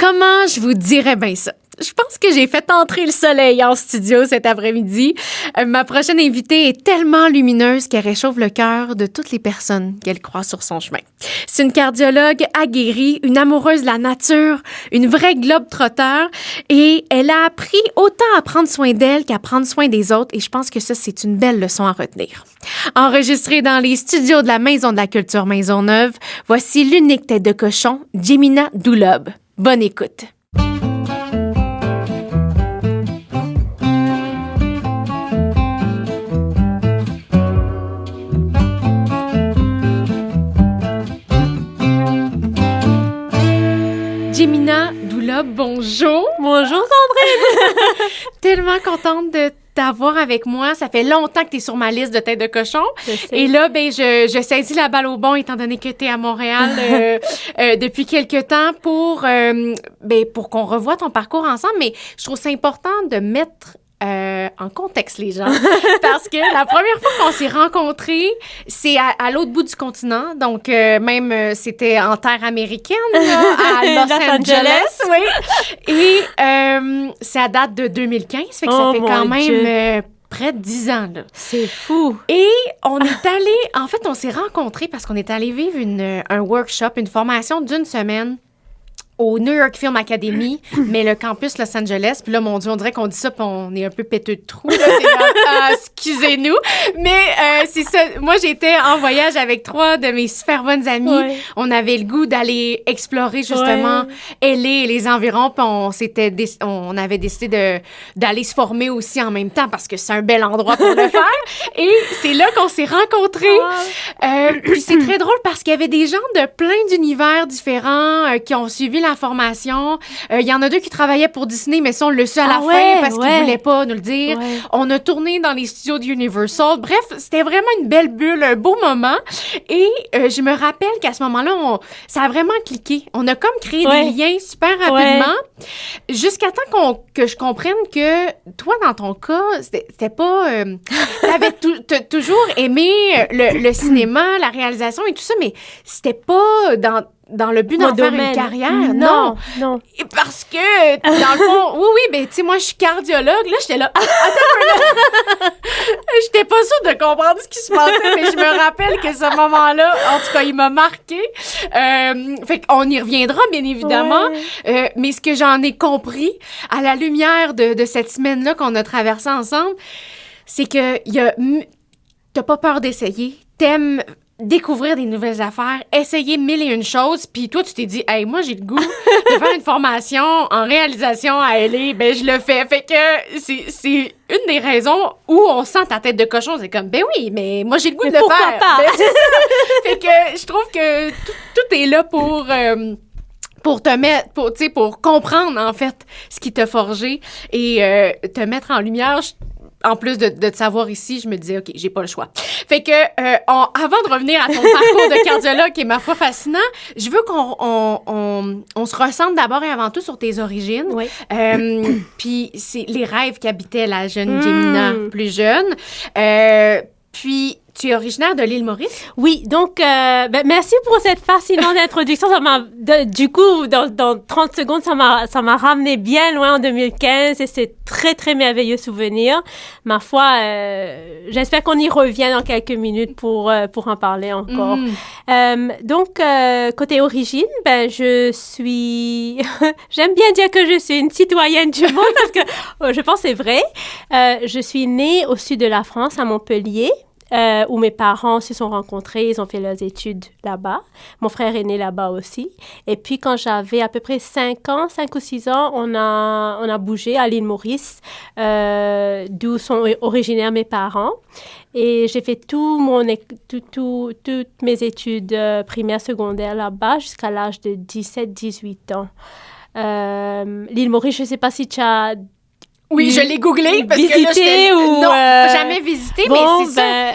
Comment je vous dirais bien ça? Je pense que j'ai fait entrer le soleil en studio cet après-midi. Ma prochaine invitée est tellement lumineuse qu'elle réchauffe le cœur de toutes les personnes qu'elle croise sur son chemin. C'est une cardiologue aguerrie, une amoureuse de la nature, une vraie globe-trotteur et elle a appris autant à prendre soin d'elle qu'à prendre soin des autres et je pense que ça, c'est une belle leçon à retenir. Enregistrée dans les studios de la Maison de la Culture Maisonneuve, voici l'unique tête de cochon, Jemina Doulub. Bonne écoute. Jemina Doulub, bonjour. Bonjour Sandrine. Tellement contente de t'avoir avec moi. Ça fait longtemps que tu es sur ma liste de têtes de cochon. Et là, ben, je saisis la balle au bon étant donné que tu es à Montréal depuis quelques temps pour qu'on revoie ton parcours ensemble. Mais je trouve ça important de mettre en contexte les gens parce que la première fois qu'on s'est rencontrés, c'est à l'autre bout du continent. Donc, c'était en terre américaine, là, à Los Angeles. Oui. Et ça date de 2015. Fait que ça fait quand même... près de 10 ans, là. C'est fou. Et on est allé... En fait, on s'est rencontrés parce qu'on est allé vivre un workshop, une formation d'une semaine au New York Film Academy, mais le campus Los Angeles. Puis là, mon Dieu, on dirait qu'on dit ça, puis on est un peu péteux de trous. Là. C'est comme, excusez-nous. Mais c'est ça. Moi, j'étais en voyage avec 3 de mes super bonnes amies. Ouais. On avait le goût d'aller explorer, justement, LA et les environs. Puis on avait décidé d'aller se former aussi en même temps parce que c'est un bel endroit pour le faire. Et c'est là qu'on s'est rencontrés. Puis c'est très drôle parce qu'il y avait des gens de plein d'univers différents qui ont suivi la formation. Il y en a 2 qui travaillaient pour Disney, mais ça, on l'a su à la fin parce qu'ils voulaient pas nous le dire. Ouais. On a tourné dans les studios de Universal. Bref, c'était vraiment une belle bulle, un beau moment. Et je me rappelle qu'à ce moment-là, ça a vraiment cliqué. On a comme créé des liens super rapidement jusqu'à temps que je comprenne que toi, dans ton cas, c'était pas... t'avais toujours aimé le cinéma, la réalisation et tout ça, mais c'était pas dans le but d'en faire une carrière. Non. Parce que, dans le fond, oui, ben, tu sais, moi, je suis cardiologue. Là, j'étais là, attends, j'étais pas sûre de comprendre ce qui se passait, mais je me rappelle que ce moment-là, en tout cas, il m'a marqué. Fait qu'on y reviendra, bien évidemment. Mais ce que j'en ai compris, à la lumière de cette semaine-là qu'on a traversée ensemble, c'est que t'as pas peur d'essayer. T'aimes découvrir des nouvelles affaires, essayer 1001 choses, puis toi, tu t'es dit, hey, moi, j'ai le goût de faire une formation en réalisation à LA, ben, je le fais. Fait que c'est une des raisons où on sent ta tête de cochon. C'est comme, ben oui, mais moi, j'ai le goût de le faire. Pas? Ben, c'est ça. Fait que je trouve que tout est là pour te mettre, pour comprendre, en fait, ce qui t'a forgé et te mettre en lumière. En plus de te savoir ici, je me disais, OK, j'ai pas le choix. Fait que, avant de revenir à ton parcours de cardiologue, qui est ma foi fascinant, je veux qu'on se ressente d'abord et avant tout sur tes origines. Oui. Puis, c'est les rêves qu'habitait la jeune Jemina, plus jeune. Puis, tu es originaire de l'île Maurice? Oui, donc, merci pour cette fascinante introduction. Ça m'a, du coup, dans 30 secondes, ça m'a ramené bien loin en 2015 et c'est très, très merveilleux souvenir. Ma foi, j'espère qu'on y revient dans quelques minutes pour en parler encore. Donc, côté origine, je suis... J'aime bien dire que je suis une citoyenne du monde parce que je pense que c'est vrai. Je suis née au sud de la France, à Montpellier. Où mes parents se sont rencontrés, ils ont fait leurs études là-bas. Mon frère est né là-bas aussi. Et puis, quand j'avais à peu près 5 ou 6 ans, on a bougé à l'île Maurice, d'où sont originaires mes parents. Et j'ai fait toutes mes études primaires, secondaires là-bas jusqu'à l'âge de 17-18 ans. L'île Maurice, je ne sais pas si tu as... Oui, je l'ai googlé parce visité que là, ou non, jamais visité, mais c'est ça.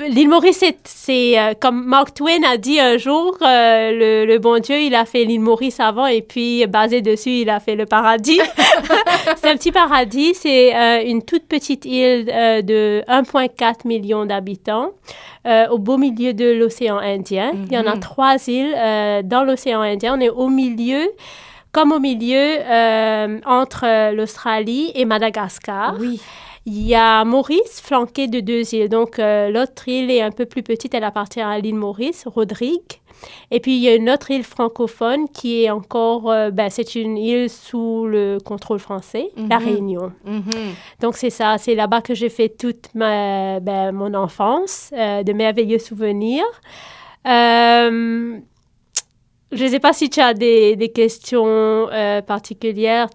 L'île Maurice, c'est comme Mark Twain a dit un jour, le bon Dieu, il a fait l'île Maurice avant et puis basé dessus, il a fait le paradis. C'est un petit paradis, c'est une toute petite île de 1,4 million d'habitants. Au beau milieu de l'océan Indien. Il y en a 3 îles dans l'océan Indien. On est au milieu. comme au milieu, entre l'Australie et Madagascar. Oui. Il y a Maurice, flanqué de 2 îles. Donc, l'autre île est un peu plus petite, elle appartient à l'île Maurice, Rodrigue. Et puis, il y a une autre île francophone qui est encore, c'est une île sous le contrôle français, la Réunion. Donc, c'est ça, c'est là-bas que j'ai fait toute mon enfance, de merveilleux souvenirs. Je ne sais pas si tu as des questions particulières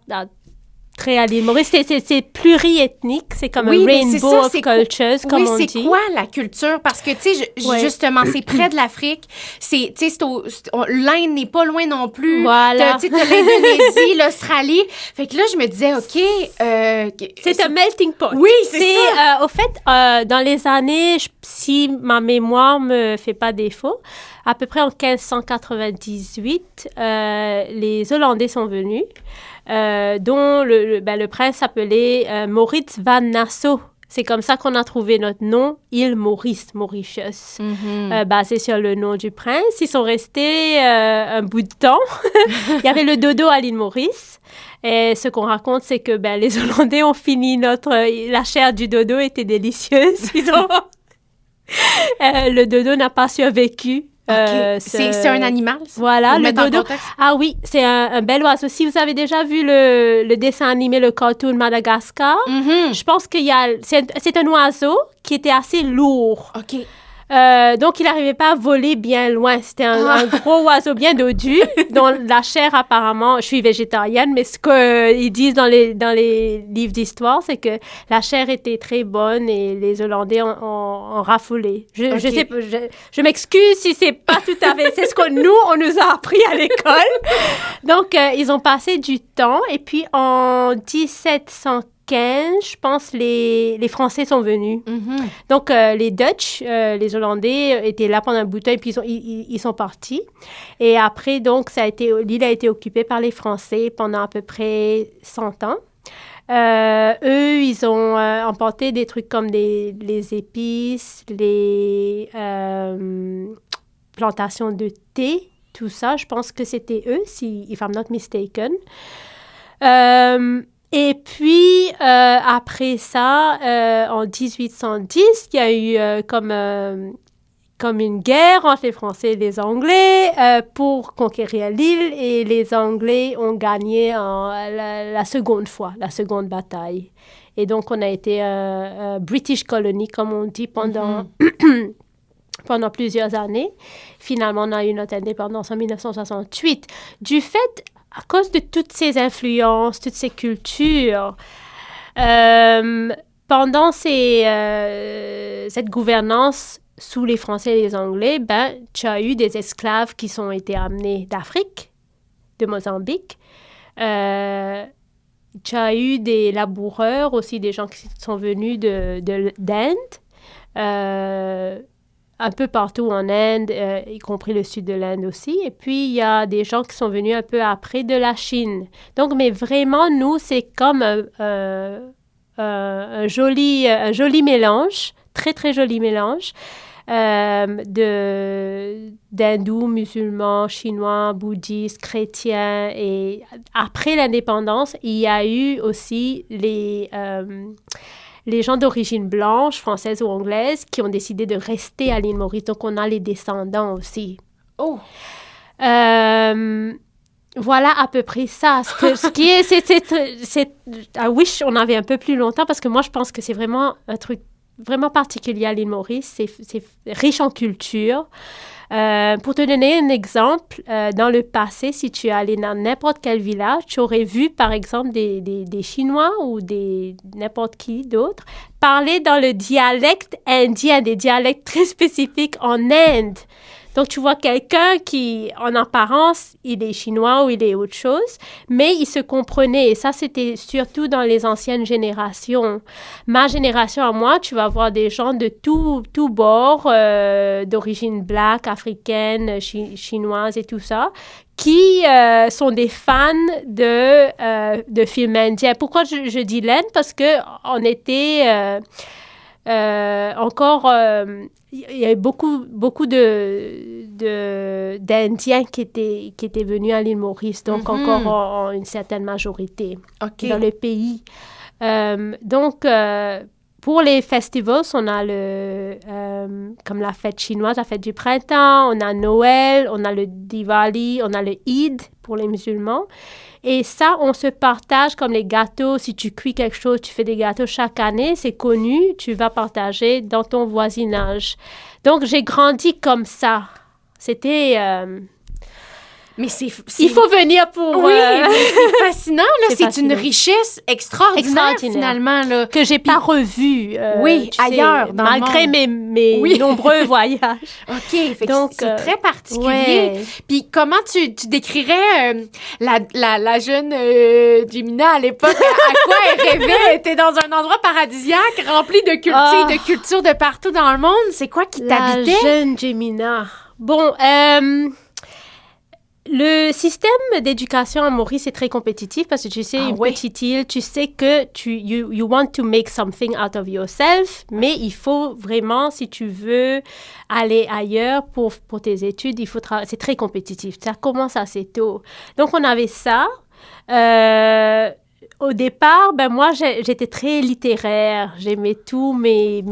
très à l'île Maurice. C'est pluriethnique, c'est comme un rainbow of cultures, comme on dit. Oui, c'est quoi la culture? Parce que, tu sais, justement, c'est près de l'Afrique. L'Inde n'est pas loin non plus. Voilà. Tu sais, t'as l'Indonésie, l'Australie. Fait que là, je me disais, OK... c'est un melting pot. Oui, c'est ça. Au fait, dans les années, si ma mémoire me fait pas défaut, à peu près en 1598, les Hollandais sont venus, dont le prince s'appelait Maurits van Nassau. C'est comme ça qu'on a trouvé notre nom, île Maurice, Mauritius, basé sur le nom du prince. Ils sont restés un bout de temps. Il y avait le dodo à l'île Maurice. Et ce qu'on raconte, c'est que les Hollandais ont fini la chair du dodo était délicieuse. Le dodo n'a pas survécu. Okay. C'est un animal, ça? Voilà, le dodo. Ah oui, c'est un bel oiseau. Si vous avez déjà vu le dessin animé, le cartoon Madagascar, je pense c'est un oiseau qui était assez lourd. OK. Donc, il n'arrivait pas à voler bien loin. C'était un gros oiseau bien dodu, dont la chair, apparemment, je suis végétarienne, mais ce qu'ils disent dans les livres d'histoire, c'est que la chair était très bonne et les Hollandais ont raffolé. Je m'excuse si c'est pas tout à fait... C'est ce que on nous a appris à l'école. Donc, ils ont passé du temps et puis en 1715, je pense, les Français sont venus. Donc, les Dutch, les Hollandais étaient là pendant un bout de temps et puis ils sont partis. Et après, donc, l'île a été occupée par les Français pendant à peu près 100 ans. Eux, ils ont emporté des trucs comme les épices, les plantations de thé, tout ça. Je pense que c'était eux, if I'm not mistaken. Et puis, après ça, en 1810, il y a eu comme une guerre entre les Français et les Anglais pour conquérir l'île. Et les Anglais ont gagné la seconde bataille. Et donc, on a été un British colony, comme on dit, pendant plusieurs années. Finalement, on a eu notre indépendance en 1968. Du fait... À cause de toutes ces influences, toutes ces cultures, pendant cette gouvernance sous les Français et les Anglais, tu as eu des esclaves qui ont été amenés d'Afrique, de Mozambique. Tu as eu des laboureurs, aussi des gens qui sont venus d'Inde. Un peu partout en Inde, y compris le sud de l'Inde aussi. Et puis, il y a des gens qui sont venus un peu après de la Chine. Donc, mais vraiment, nous, c'est comme un joli mélange, très, très joli mélange d'hindous, musulmans, chinois, bouddhistes, chrétiens. Et après l'indépendance, il y a eu aussi les gens d'origine blanche, française ou anglaise, qui ont décidé de rester à l'île Maurice. Donc, on a les descendants aussi. Oh! Voilà à peu près ça. Ce qui est, c'est I wish on avait un peu plus longtemps parce que moi, je pense que c'est vraiment un truc vraiment particulier à l'île Maurice. C'est riche en culture. Pour te donner un exemple, dans le passé, si tu es allé dans n'importe quel village, tu aurais vu, par exemple, des Chinois ou n'importe qui d'autre parler dans le dialecte indien, des dialectes très spécifiques en Inde. Donc, tu vois quelqu'un qui, en apparence, il est chinois ou il est autre chose, mais il se comprenait. Et ça, c'était surtout dans les anciennes générations. Ma génération à moi, tu vas voir des gens de tout bord, d'origine black, africaine, chinoise et tout ça, qui sont des fans de films indiens. Pourquoi je dis l'Inde? Parce qu'on était... il y a beaucoup de d'Indiens qui étaient venus à l'île Maurice, donc encore en une certaine majorité dans le pays. Donc, pour les festivals, on a comme la fête chinoise, la fête du printemps, on a Noël, on a le Diwali, on a le Eid pour les musulmans. Et ça, on se partage comme les gâteaux. Si tu cuis quelque chose, tu fais des gâteaux chaque année, c'est connu, tu vas partager dans ton voisinage. Donc, j'ai grandi comme ça. C'était... Mais il faut venir pour... Oui, c'est fascinant. Là, c'est une richesse extraordinaire, finalement. Là. Que j'ai pas revue. Ailleurs, dans malgré le monde. mes nombreux voyages. OK, donc c'est très particulier. Ouais. Puis comment tu décrirais la jeune Jemina à l'époque? À quoi elle rêvait? Elle était dans un endroit paradisiaque, rempli de cultures de partout dans le monde. C'est quoi qui t'habitait? La jeune Jemina. Bon, le système d'éducation à Maurice est très compétitif parce que tu sais, petite île, tu sais que you want to make something out of yourself, mais il faut vraiment, si tu veux aller ailleurs pour tes études, c'est très compétitif. Ça commence assez tôt. Donc, on avait ça. Au départ, moi, j'étais très littéraire. J'aimais tous les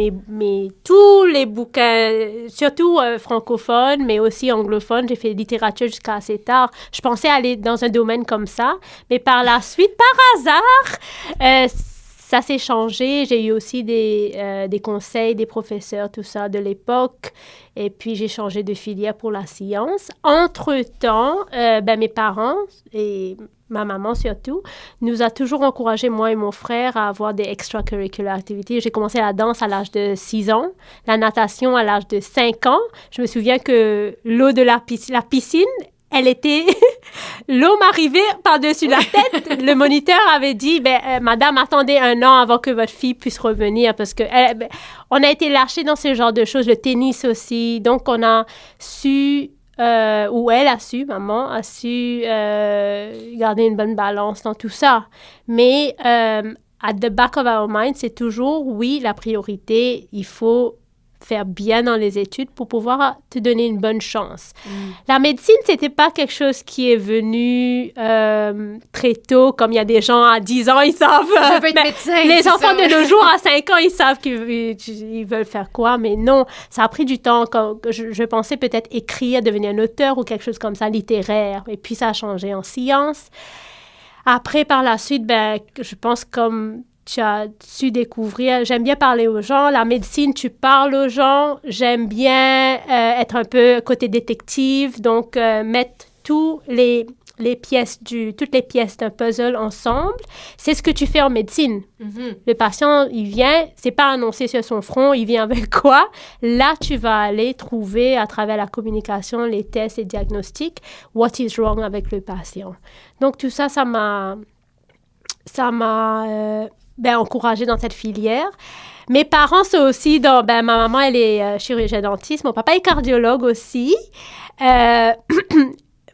bouquins, surtout francophones, mais aussi anglophones. J'ai fait littérature jusqu'à assez tard. Je pensais aller dans un domaine comme ça. Mais par la suite, par hasard, ça s'est changé. J'ai eu aussi des conseils des professeurs, tout ça, de l'époque. Et puis, j'ai changé de filière pour la science. Entre-temps, mes parents et ma maman surtout, nous a toujours encouragé, moi et mon frère, à avoir des extracurricular activités. J'ai commencé la danse à l'âge de 6 ans, la natation à l'âge de 5 ans. Je me souviens que l'eau de la piscine, elle était... L'eau m'arrivait par-dessus la tête. Le moniteur avait dit, madame, attendez 1 an avant que votre fille puisse revenir parce que on a été lâchés dans ce genre de choses. Le tennis aussi. Donc, on a su... ou elle a su, maman a su garder une bonne balance dans tout ça. Mais at the back of our mind, c'est toujours, oui, la priorité, il faut faire bien dans les études pour pouvoir te donner une bonne chance. La médecine, c'était pas quelque chose qui est venu très tôt, comme il y a des gens à 10 ans, ils savent... Je veux être médecin, les enfants de nos jours, à 5 ans, ils savent qu'ils veulent faire quoi, mais non, ça a pris du temps. Je pensais peut-être écrire, devenir un auteur ou quelque chose comme ça, littéraire, et puis ça a changé en sciences. Après, par la suite, je pense comme... tu as su découvrir. J'aime bien parler aux gens. La médecine, tu parles aux gens. J'aime bien être un peu côté détective, donc mettre toutes les pièces d'un puzzle ensemble. C'est ce que tu fais en médecine. Le patient, il vient, c'est pas annoncé sur son front, il vient avec quoi? Là, tu vas aller trouver à travers la communication, les tests et diagnostics, what is wrong avec le patient. Donc, tout ça, ça m'a encouragée dans cette filière. Mes parents sont aussi dans... ma maman, elle est chirurgienne dentiste. Mon papa est cardiologue aussi.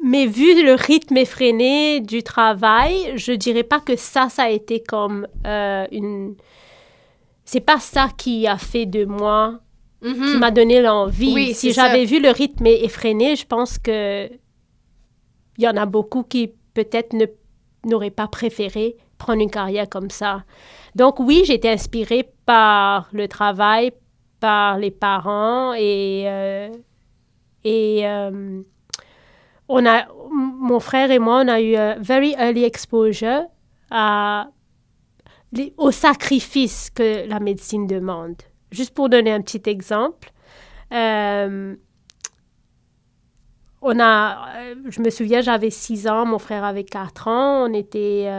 Mais vu le rythme effréné du travail, je dirais pas que ça a été comme c'est pas ça qui a fait de moi, qui m'a donné l'envie. Oui, si j'avais vu le rythme effréné, je pense que il y en a beaucoup qui peut-être n'auraient pas préféré prendre une carrière comme ça. Donc oui, j'ai été inspirée par le travail, par les parents mon frère et moi, on a eu very early exposure au sacrifice que la médecine demande. Juste pour donner un petit exemple, je me souviens, j'avais 6 ans, mon frère avait 4 ans. On était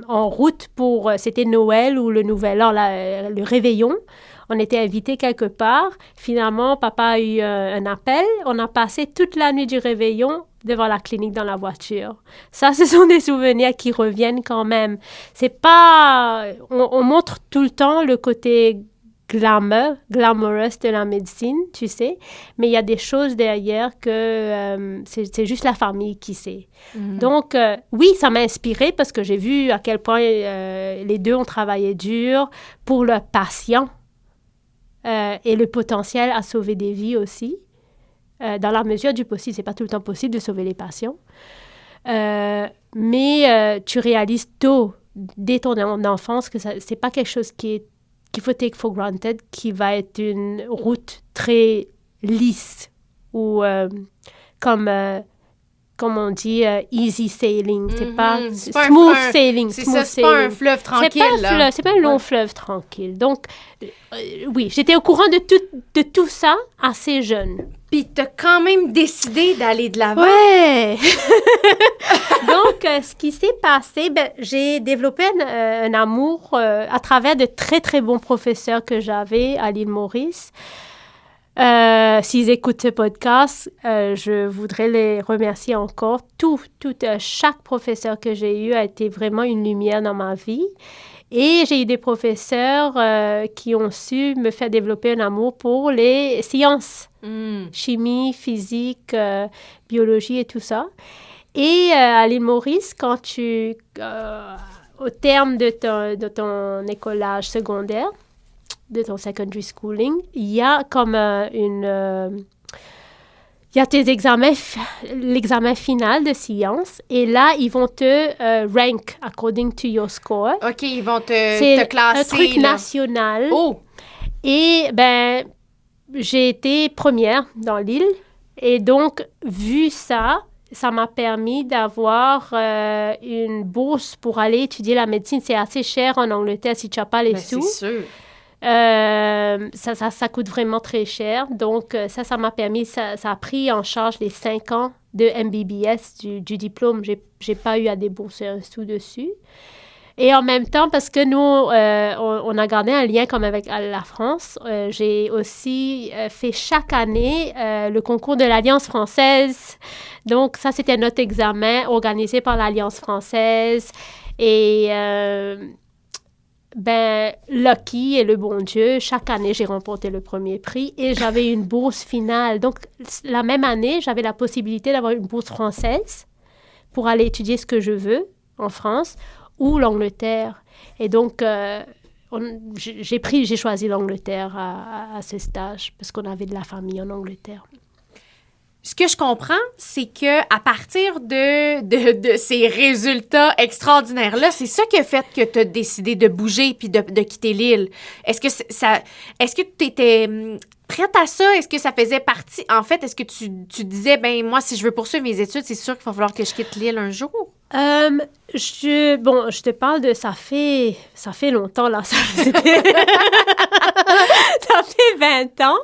en route c'était Noël ou le Nouvel An, le réveillon. On était invités quelque part. Finalement, papa a eu un appel. On a passé toute la nuit du réveillon devant la clinique dans la voiture. Ça, ce sont des souvenirs qui reviennent quand même. C'est pas... On montre tout le temps le côté glamorous de la médecine, tu sais, mais il y a des choses derrière que c'est juste la famille qui sait. Donc, oui, ça m'a inspirée parce que j'ai vu à quel point les deux ont travaillé dur pour leurs patients et le potentiel à sauver des vies aussi. dans la mesure du possible. C'est pas tout le temps possible de sauver les patients. Mais tu réalises tôt, dès ton enfance, que c'est pas quelque chose qu'il faut take for granted, qui va être une route très lisse ou comme on dit, easy sailing. C'est pas smooth sailing. C'est ça, c'est pas un fleuve tranquille. C'est pas un long fleuve tranquille. Donc, oui, j'étais au courant de tout ça assez jeune. Puis t'as quand même décidé d'aller de l'avant. Ouais! Donc, ce qui s'est passé, j'ai développé un amour à travers de très, très bons professeurs que j'avais à l'île Maurice. S'ils écoutent ce podcast, je voudrais les remercier encore. Chaque professeur que j'ai eu a été vraiment une lumière dans ma vie. Et j'ai eu des professeurs qui ont su me faire développer un amour pour les sciences, chimie, physique, biologie et tout ça. Et à l'île Maurice, quand au terme de ton écolage secondaire, de ton secondary schooling, il y a comme il y a tes examens, l'examen final de sciences, et là, ils vont te rank according to your score. OK, ils vont te classer. C'est un truc national. Oh! Et, j'ai été première dans l'île, et donc, vu ça, ça m'a permis d'avoir une bourse pour aller étudier la médecine. C'est assez cher en Angleterre si tu n'as pas les sous. C'est sûr. Ça coûte vraiment très cher. Donc, ça m'a permis, ça a pris en charge les 5 ans de MBBS du diplôme. J'ai pas eu à débourser un sou dessus. Et en même temps, parce que nous, on a gardé un lien comme avec la France, j'ai aussi fait chaque année le concours de l'Alliance française. Donc, ça, c'était notre examen organisé par l'Alliance française. Et... lucky et le bon Dieu, chaque année, j'ai remporté le premier prix et j'avais une bourse finale. Donc, la même année, j'avais la possibilité d'avoir une bourse française pour aller étudier ce que je veux en France ou l'Angleterre. Et donc, j'ai choisi l'Angleterre à ce stage parce qu'on avait de la famille en Angleterre. Ce que je comprends, c'est que à partir de ces résultats extraordinaires-là, c'est ça qui a fait que tu as décidé de bouger puis de quitter l'île. Est-ce que tu étais prête à ça? Est-ce que ça faisait partie? En fait, est-ce que tu disais, moi, si je veux poursuivre mes études, c'est sûr qu'il va falloir que je quitte l'île un jour? Je te parle de... Ça fait longtemps, là. Ça fait 20 ans.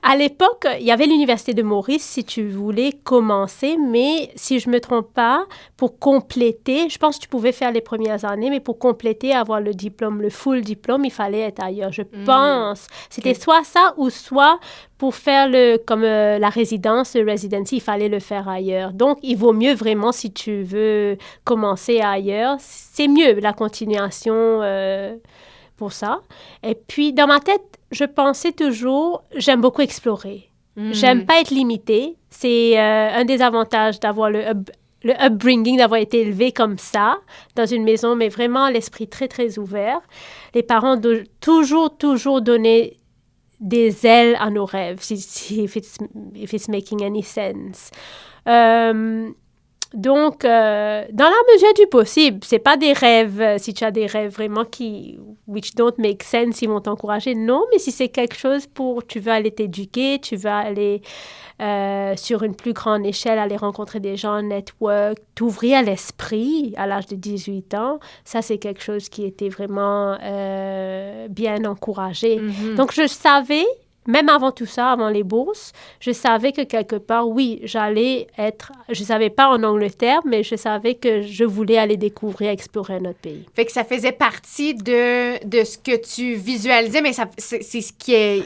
À l'époque, il y avait l'Université de Maurice si tu voulais commencer, mais si je ne me trompe pas, pour compléter, je pense que tu pouvais faire les premières années, mais pour compléter, avoir le diplôme, le full diplôme, il fallait être ailleurs, je pense. C'était soit ça ou soit pour faire la résidence, le residency, il fallait le faire ailleurs. Donc, il vaut mieux vraiment, si tu veux commencer ailleurs, c'est mieux la continuation pour ça. Et puis, dans ma tête, je pensais toujours, j'aime beaucoup explorer. J'aime pas être limitée. C'est un des avantages d'avoir le upbringing, d'avoir été élevé comme ça, dans une maison, mais vraiment l'esprit très, très ouvert. Les parents ont toujours donné des ailes à nos rêves, if it's making any sense. Donc, dans la mesure du possible, c'est pas des rêves, si tu as des rêves vraiment which don't make sense, ils vont t'encourager, non, mais si c'est quelque chose tu veux aller t'éduquer, tu veux aller sur une plus grande échelle, aller rencontrer des gens, network, t'ouvrir l'esprit à l'âge de 18 ans, ça, c'est quelque chose qui était vraiment bien encouragé. Donc, je savais, même avant tout ça, avant les bourses, je savais que quelque part, oui, je savais pas en Angleterre, mais je savais que je voulais aller découvrir, explorer un autre pays. Fait que ça faisait partie de ce que tu visualisais, mais c'est ce qui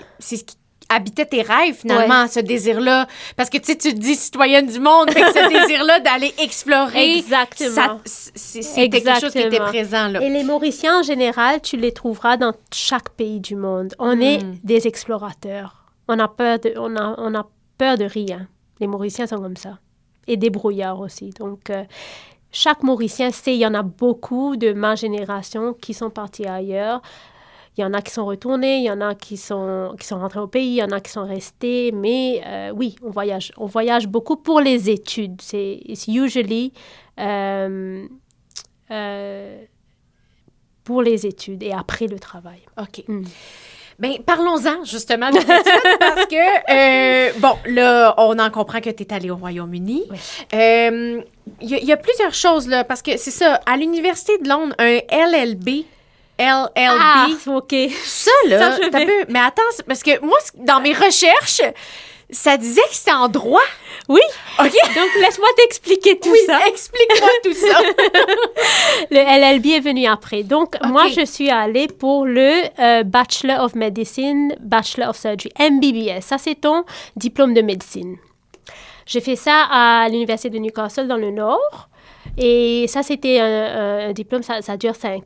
habitait tes rêves, finalement, ce désir-là. Parce que, tu te dis citoyenne du monde, fait que ce désir-là d'aller explorer. Exactement. C'était quelque chose qui était présent, là. Et les Mauriciens, en général, tu les trouveras dans chaque pays du monde. On est des explorateurs. On a peur de rien. Les Mauriciens sont comme ça. Et des brouillards aussi. Donc, chaque Mauricien sait, il y en a beaucoup de ma génération qui sont partis ailleurs. Il y en a qui sont retournés, il y en a qui sont rentrés au pays, il y en a qui sont restés. Mais oui, on voyage beaucoup pour les études. It's usually pour les études et après le travail. OK. Bien, parlons-en justement des études parce que, bon, là, on en comprend que tu es allée au Royaume-Uni. Oui. Il y a plusieurs choses, là, parce que c'est ça, à l'Université de Londres, un LLB. Ah, OK. Ça, là, Ça, je t'as vais. peu- mais attends, parce que moi, dans mes recherches, ça disait que c'était en droit. Oui. OK? Donc, laisse-moi t'expliquer tout Oui, ça. explique-moi tout ça. Le LLB est venu après. Donc, moi, je suis allée pour le Bachelor of Medicine, Bachelor of Surgery, MBBS. Ça, c'est ton diplôme de médecine. J'ai fait ça à l'Université de Newcastle, dans le Nord. Et ça, c'était un diplôme, ça dure 5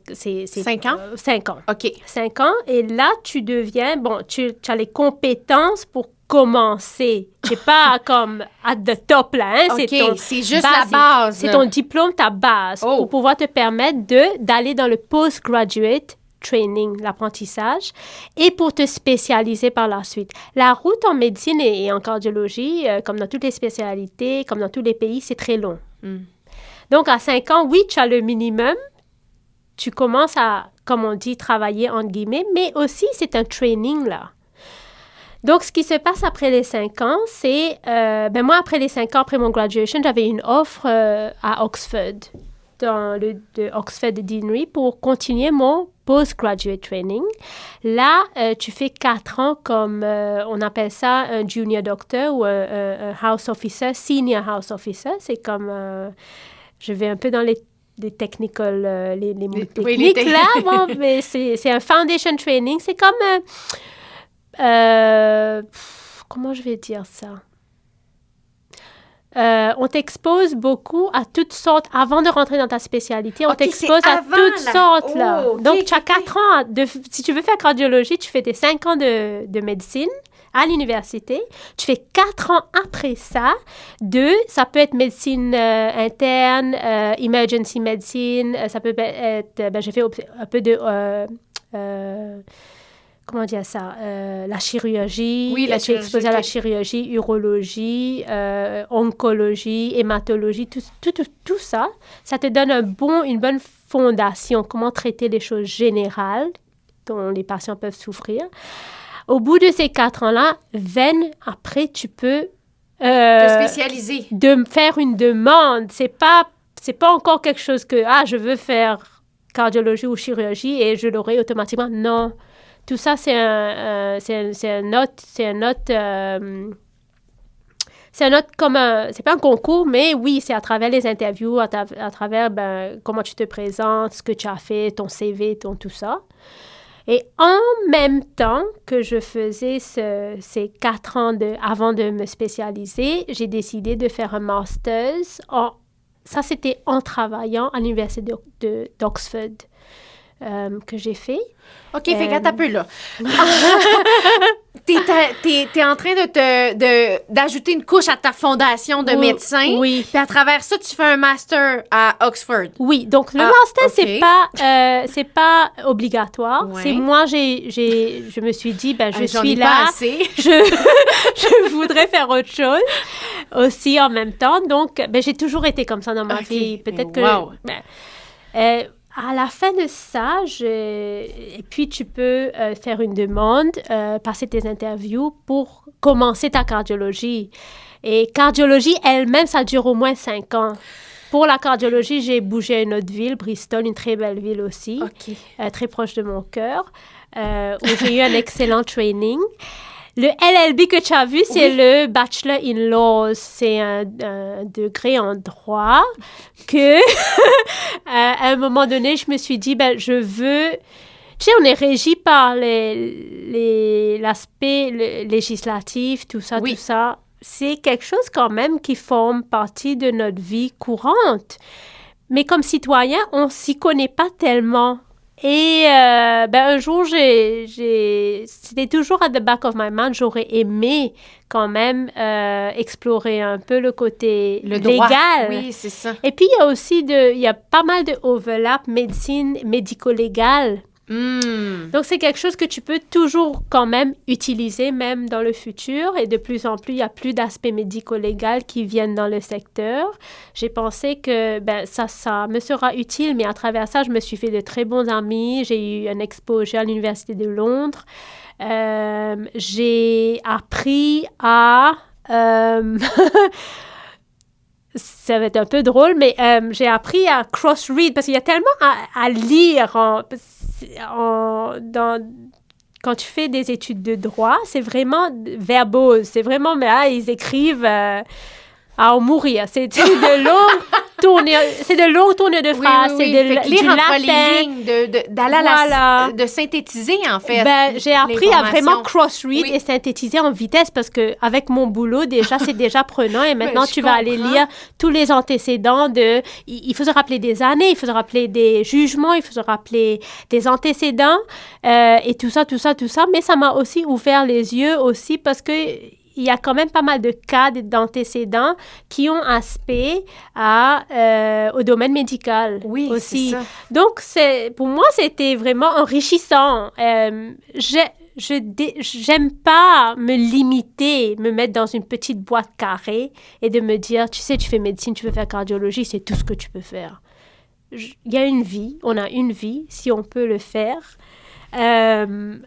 ans? 5 ans. OK. 5 ans. Et là, tu deviens, tu as les compétences pour commencer. C'est pas comme at the top, là. Hein? OK, c'est juste la base. C'est là. ton diplôme, ta base, Oh. pour pouvoir te permettre d'aller dans le postgraduate training, l'apprentissage, et pour te spécialiser par la suite. La route en médecine et en cardiologie, comme dans toutes les spécialités, comme dans tous les pays, c'est très long. Donc, à 5 ans, oui, tu as le minimum. Tu commences à, comme on dit, travailler, entre guillemets, mais aussi, c'est un training, là. Donc, ce qui se passe après les 5 ans, c'est... moi, après les 5 ans, après mon graduation, j'avais une offre à Oxford, dans le Oxford Deanery, pour continuer mon postgraduate training. Là, tu fais 4 ans comme, on appelle ça un junior doctor ou un house officer, senior house officer. C'est comme... je vais un peu dans les technical, les mots techniques, là. Bon, mais c'est un foundation training. C'est comme... comment je vais dire ça? On t'expose beaucoup à toutes sortes, avant de rentrer dans ta spécialité, on t'expose à toutes sortes, là. Oh, okay, donc, tu as 4 ans, si tu veux faire cardiologie, tu fais tes 5 ans de médecine à l'université. Tu fais 4 ans après ça, ça peut être médecine interne, emergency medicine, ça peut être, j'ai fait un peu de... comment dire ça? La chirurgie. Oui, la chirurgie. Exposée à la chirurgie, urologie, oncologie, hématologie, tout ça. Ça te donne une bonne fondation, comment traiter les choses générales dont les patients peuvent souffrir. Au bout de ces 4 ans-là, après, tu peux... te spécialiser. De faire une demande. C'est pas encore quelque chose que, je veux faire cardiologie ou chirurgie et je l'aurai automatiquement. Non. Tout ça, c'est un c'est pas un concours, mais oui, c'est à travers les interviews, à travers comment tu te présentes, ce que tu as fait, ton CV, tout ça. Et en même temps que je faisais ces 4 ans avant de me spécialiser, j'ai décidé de faire un master's. Ça, c'était en travaillant à l'université d'Oxford que j'ai fait. OK, fait qu'à ta peu, là. T'es en train d'ajouter une couche à ta fondation de médecin. Oui. Puis à travers ça, tu fais un master à Oxford. Oui, donc le master, okay. c'est pas obligatoire. Ouais. C'est moi, je me suis dit, je suis là. Pas assez. Je voudrais faire autre chose aussi en même temps. Donc, j'ai toujours été comme ça dans ma vie. Peut-être que... Wow. À la fin de ça, et puis tu peux faire une demande, passer tes interviews pour commencer ta cardiologie. Et cardiologie elle-même, ça dure au moins 5 ans. Pour la cardiologie, j'ai bougé à une autre ville, Bristol, une très belle ville aussi, très proche de mon cœur, où j'ai eu un excellent training. Le LLB que tu as vu, c'est le Bachelor in Laws. C'est un degré en droit que, à un moment donné, je me suis dit, je veux... Tu sais, on est régi par l'aspect législatif, tout ça, tout ça. C'est quelque chose quand même qui forme partie de notre vie courante. Mais comme citoyen, on ne s'y connaît pas tellement. Et un jour, c'était toujours at the back of my mind, j'aurais aimé quand même explorer un peu le côté légal. Oui, c'est ça. Et puis, il y a pas mal de overlap médico-légal Donc, c'est quelque chose que tu peux toujours quand même utiliser, même dans le futur. Et de plus en plus, il y a plus d'aspects médico-légaux qui viennent dans le secteur. J'ai pensé que ça me sera utile, mais à travers ça, je me suis fait de très bons amis. J'ai eu un exposure à l'Université de Londres. J'ai appris à... ça va être un peu drôle, mais j'ai appris à cross-read parce qu'il y a tellement à lire quand tu fais des études de droit. C'est vraiment verbose. C'est vraiment, ils écrivent à en mourir. C'est de longues tournures de phrases. Oui. C'est Fait que lire du entre latin. les lignes, de synthétiser, en fait. J'ai appris à vraiment l'information. cross-read et synthétiser en vitesse parce qu'avec mon boulot, c'est déjà prenant. Et maintenant, tu vas aller lire tous les antécédents il faut se rappeler des années, il faut se rappeler des jugements, il faut se rappeler des antécédents et tout ça. Mais ça m'a aussi ouvert les yeux aussi parce que il y a quand même pas mal de cas d'antécédents qui ont aspect au domaine médical aussi. C'est ça. Donc, pour moi, c'était vraiment enrichissant. J'aime pas me limiter, me mettre dans une petite boîte carrée et de me dire, tu sais, tu fais médecine, tu veux faire cardiologie, c'est tout ce que tu peux faire. Il y a une vie, on a une vie, si on peut le faire. Je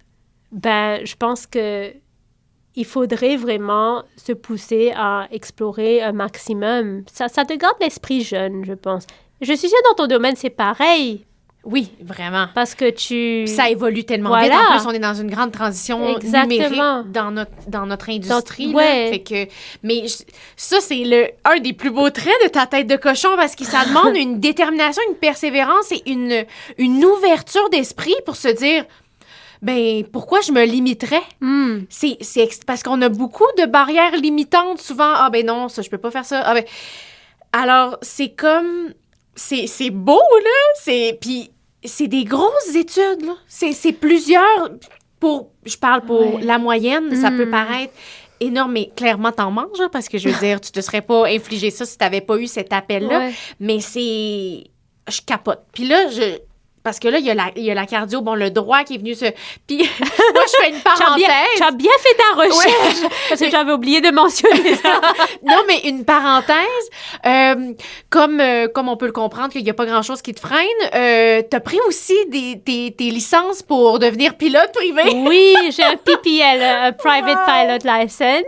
pense que il faudrait vraiment se pousser à explorer un maximum. Ça te garde l'esprit jeune, je pense. Je suis sûre dans ton domaine, c'est pareil. Oui, vraiment. Parce que Puis ça évolue tellement vite. En plus, on est dans une grande transition numérique dans notre industrie. Fait que, mais ça, c'est un des plus beaux traits de ta tête de cochon parce que ça demande une détermination, une persévérance et une ouverture d'esprit pour se dire... pourquoi je me limiterais? C'est parce qu'on a beaucoup de barrières limitantes souvent. Non, ça, je peux pas faire ça. Alors, c'est comme... C'est beau, là. Puis c'est des grosses études, là. C'est plusieurs... Je parle pour la moyenne, ça peut paraître énorme, mais clairement, t'en manges, hein, parce que, je veux dire, tu te serais pas infligé ça si t'avais pas eu cet appel-là. Ouais. Mais je capote. Puis là, parce que là, il y a la cardio, le droit qui est venu se... Puis moi, je fais une parenthèse. Tu as bien fait ta recherche, parce que j'avais oublié de mentionner ça. Non, mais une parenthèse, comme on peut le comprendre qu'il n'y a pas grand-chose qui te freine, tu as pris aussi tes licences pour devenir pilote privé. Oui, j'ai un PPL, un Private Pilot License.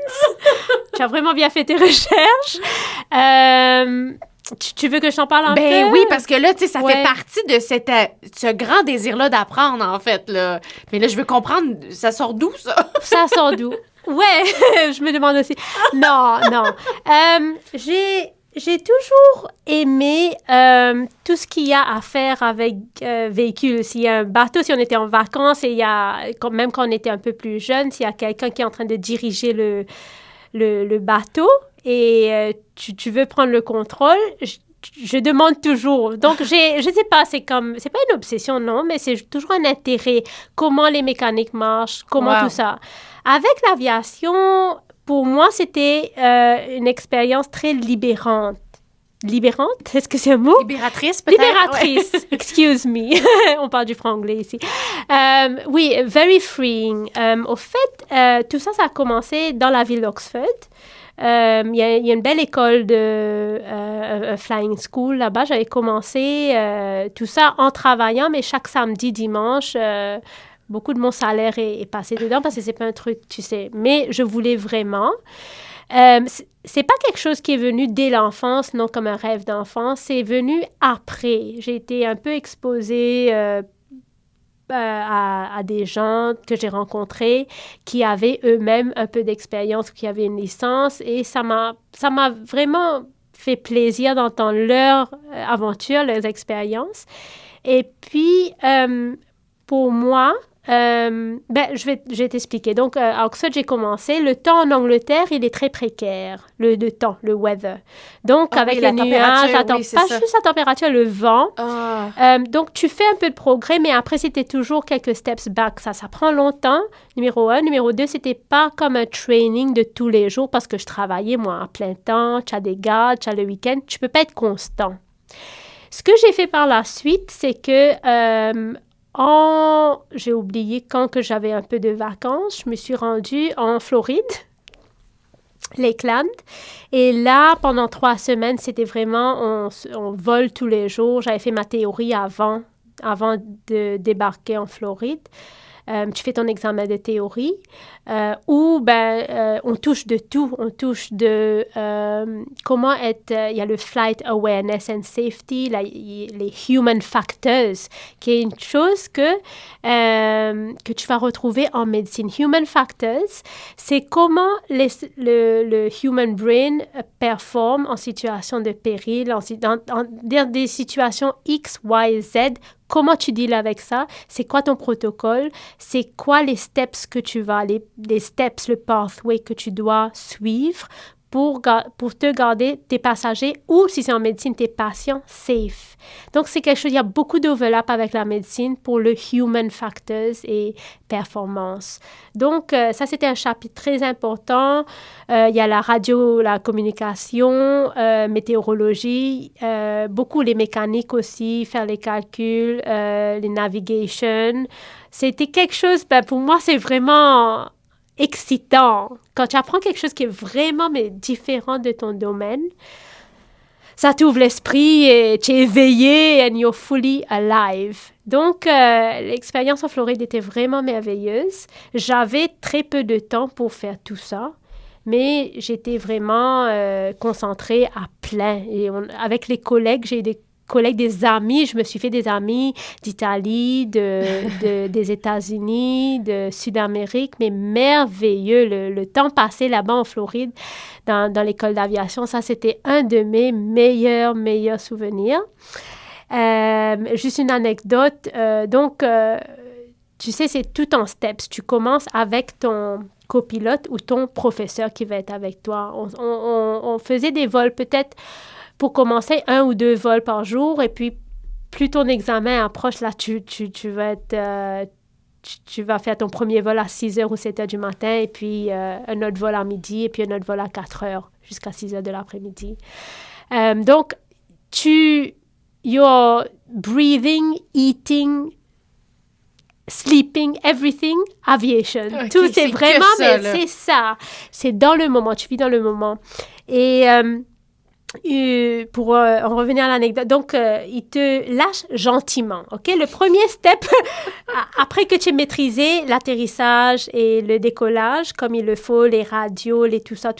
Tu as vraiment bien fait tes recherches. Tu veux que je t'en parle un peu? Oui, parce que là, tu sais, ça fait partie de ce grand désir-là d'apprendre, en fait, là. Mais là, je veux comprendre, ça sort d'où, ça? Ça sort d'où? Ouais, je me demande aussi. Non. J'ai toujours aimé tout ce qu'il y a à faire avec véhicule. S'il y a un bateau, si on était en vacances, et même quand on était un peu plus jeune, s'il y a quelqu'un qui est en train de diriger le bateau, et tu veux prendre le contrôle, je demande toujours. Donc, je sais pas, c'est pas une obsession, non, mais c'est toujours un intérêt. Comment les mécaniques marchent, comment tout ça. Avec l'aviation, pour moi, c'était une expérience très libérante. Libérante? Est-ce que c'est un mot? Libératrice, peut-être? Libératrice. Excuse me. On parle du franglais ici. Oui, very freeing. Au fait, tout ça a commencé dans la ville d'Oxford. Il y a une belle école de flying school là-bas. J'avais commencé tout ça en travaillant, mais chaque samedi, dimanche, beaucoup de mon salaire est passé dedans parce que c'est pas un truc, tu sais. Mais je voulais vraiment. C'est pas quelque chose qui est venu dès l'enfance, non comme un rêve d'enfance. C'est venu après. J'ai été un peu exposée à des gens que j'ai rencontrés qui avaient eux-mêmes un peu d'expérience, qui avaient une licence, et ça m'a vraiment fait plaisir d'entendre leurs aventures, leurs expériences. Et puis, pour moi, je vais t'expliquer. Donc, à Oxford, j'ai commencé. Le temps en Angleterre, il est très précaire. Le temps, le weather. Donc, avec les nuages, pas juste la température, le vent. Donc, tu fais un peu de progrès, mais après, c'était toujours quelques steps back. Ça prend longtemps, numéro 1. Numéro 2, c'était pas comme un training de tous les jours parce que je travaillais, moi, à plein temps. Tu as des gardes, tu as le week-end. Tu peux pas être constant. Ce que j'ai fait par la suite, c'est que j'ai oublié quand que j'avais un peu de vacances, je me suis rendue en Floride, Lakeland. Et là, pendant 3 semaines, c'était vraiment, on vole tous les jours. J'avais fait ma théorie avant de débarquer en Floride. Tu fais ton examen de théorie où on touche de tout. On touche de comment être... Il y a le Flight Awareness and Safety, les Human Factors, qui est une chose que tu vas retrouver en médecine. Human Factors, c'est comment le human brain performe en situation de péril, dans des situations X, Y, Z. Comment tu deals avec ça? C'est quoi ton protocole? C'est quoi les steps que tu vas, les steps, le pathway que tu dois suivre pour te garder tes passagers ou, si c'est en médecine, tes patients safe. Donc, c'est quelque chose, il y a beaucoup d'overlap avec la médecine pour le human factors et performance. Donc, ça, c'était un chapitre très important. Il y a la radio, la communication, météorologie, beaucoup les mécaniques aussi, faire les calculs, les navigation. C'était quelque chose, pour moi, c'est vraiment excitant. Quand tu apprends quelque chose qui est vraiment différent de ton domaine, ça t'ouvre l'esprit et tu es éveillé and you're fully alive. Donc, l'expérience en Floride était vraiment merveilleuse. J'avais très peu de temps pour faire tout ça, mais j'étais vraiment concentrée à plein. Et avec les collègues, j'ai des amis, je me suis fait des amis d'Italie, des États-Unis, de Sud-Amérique, mais merveilleux. Le temps passé là-bas en Floride, dans l'école d'aviation, ça, c'était un de mes meilleurs souvenirs. Juste une anecdote. Tu sais, c'est tout en steps. Tu commences avec ton copilote ou ton professeur qui va être avec toi. On faisait des vols peut-être pour commencer 1 ou 2 vols par jour, et puis plus ton examen approche, là, tu vas faire ton premier vol à 6 heures ou 7 heures du matin, et puis un autre vol à midi, et puis un autre vol à 4 heures, jusqu'à 6 heures de l'après-midi. Donc, you're breathing, eating, sleeping, everything, aviation. Okay, tout, c'est vraiment, ça, mais c'est ça. C'est dans le moment, tu vis dans le moment. Et... pour en revenir à l'anecdote, donc, il te lâche gentiment, OK? Le premier step, après que tu aies maîtrisé l'atterrissage et le décollage, comme il le faut, les radios, tout ça,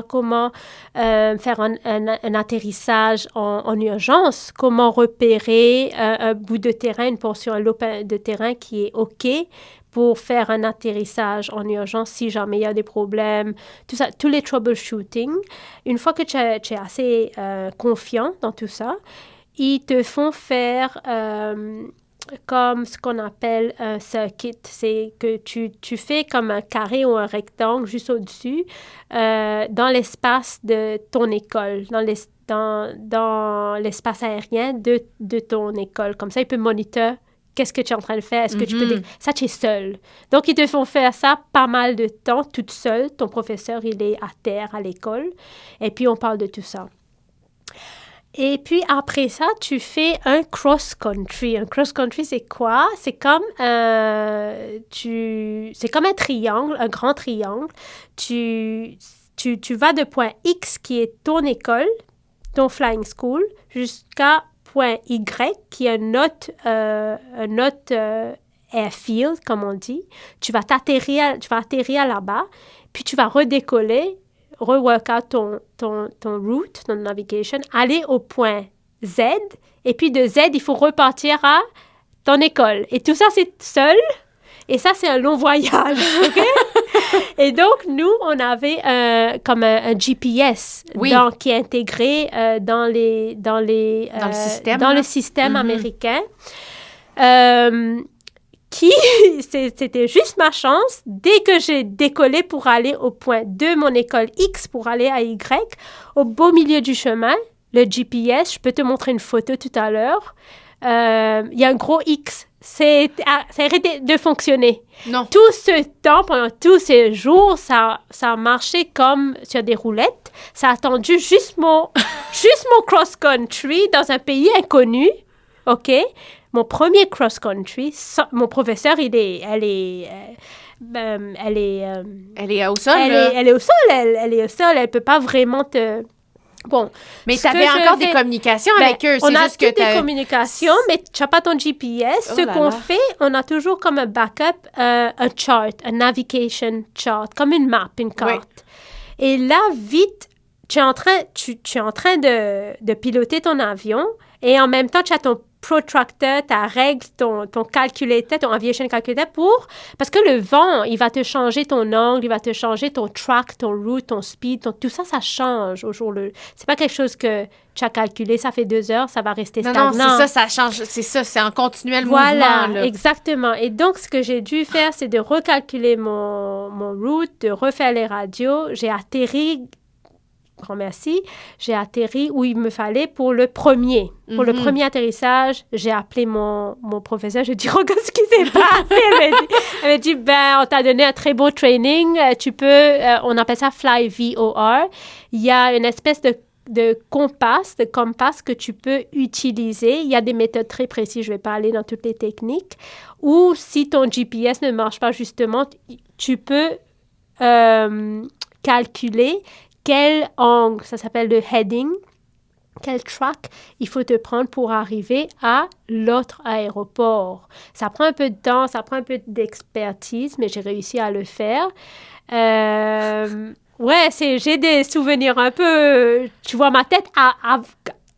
comment faire un atterrissage en urgence, comment repérer un bout de terrain, une portion, un lot de terrain qui est OK pour faire un atterrissage en urgence si jamais il y a des problèmes, tout ça, tous les troubleshooting. Une fois que tu es assez confiant dans tout ça, ils te font faire comme ce qu'on appelle un circuit. C'est que tu fais comme un carré ou un rectangle juste au-dessus dans l'espace de ton école, dans l'espace aérien de ton école. Comme ça, il peut monitorer qu'est-ce que tu es en train de faire? Est-ce que tu peux... Ça, tu es seul. Donc, ils te font faire ça pas mal de temps, toute seule. Ton professeur, il est à terre à l'école. Et puis, on parle de tout ça. Et puis, après ça, tu fais un cross-country. Un cross-country, c'est quoi? C'est comme c'est comme un triangle, un grand triangle. Tu vas de point X, qui est ton école, ton flying school, jusqu'à point Y, qui est un autre airfield, comme on dit. Tu vas atterrir là-bas, puis tu vas redécoller, rework out ton route, ton navigation, aller au point Z, et puis de Z, il faut repartir à ton école. Et tout ça, c'est seul, et ça, c'est un long voyage, OK? Et donc, nous, on avait comme un GPS qui est intégré dans le système américain. C'était juste ma chance. Dès que j'ai décollé pour aller au point de mon école X pour aller à Y, au beau milieu du chemin, le GPS, je peux te montrer une photo tout à l'heure, il y a un gros X. Ça a arrêté de fonctionner. Non. Tout ce temps, pendant tous ces jours, ça a marché comme sur des roulettes. Ça a attendu juste mon cross-country dans un pays inconnu OK? Mon premier cross-country, mon professeur, elle est au sol, là. Elle est au sol, elle est au sol, elle peut pas vraiment te... Bon. Mais tu avais encore des communications avec eux. On a toutes des communications, mais tu n'as pas ton GPS. Ce qu'on fait, on a toujours comme un backup, un chart, un navigation chart, comme une map, une carte. Oui. Et là, vite, tu es en train de piloter ton avion et en même temps, tu as ton protractor, ta règle, ton calculateur, ton aviation calculator parce que le vent, il va te changer ton angle, il va te changer ton track, ton route, ton speed, tout ça, ça change au jour le... C'est pas quelque chose que tu as calculé, ça fait 2 heures, ça va rester stagnant. Non, c'est ça change, c'est en continuel mouvement. Voilà, exactement. Et donc, ce que j'ai dû faire, c'est de recalculer mon route, de refaire les radios. J'ai atterri... Grand merci. J'ai atterri où il me fallait pour le premier. Pour le premier atterrissage, j'ai appelé mon professeur. J'ai dit, regarde ce qui s'est passé. Elle m'a dit, on t'a donné un très beau training. Tu peux, on appelle ça Fly VOR. Il y a une espèce de compass que tu peux utiliser. Il y a des méthodes très précises. Je ne vais pas aller dans toutes les techniques. Ou si ton GPS ne marche pas justement, tu peux calculer quel angle, ça s'appelle le heading, quel track il faut te prendre pour arriver à l'autre aéroport. Ça prend un peu de temps, ça prend un peu d'expertise, mais j'ai réussi à le faire. J'ai des souvenirs un peu... Tu vois ma tête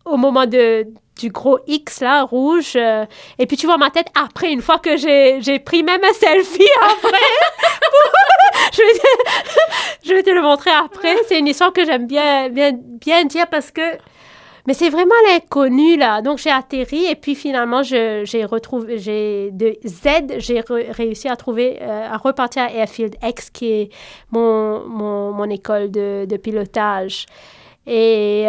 au moment du gros X, là, rouge. Et puis, tu vois ma tête après, une fois que j'ai pris même un selfie après. Je vais te le montrer après. C'est une histoire que j'aime bien dire parce que... Mais c'est vraiment l'inconnu, là. Donc, j'ai atterri et puis, finalement, j'ai réussi à repartir à Airfield X, qui est mon école de pilotage. Et...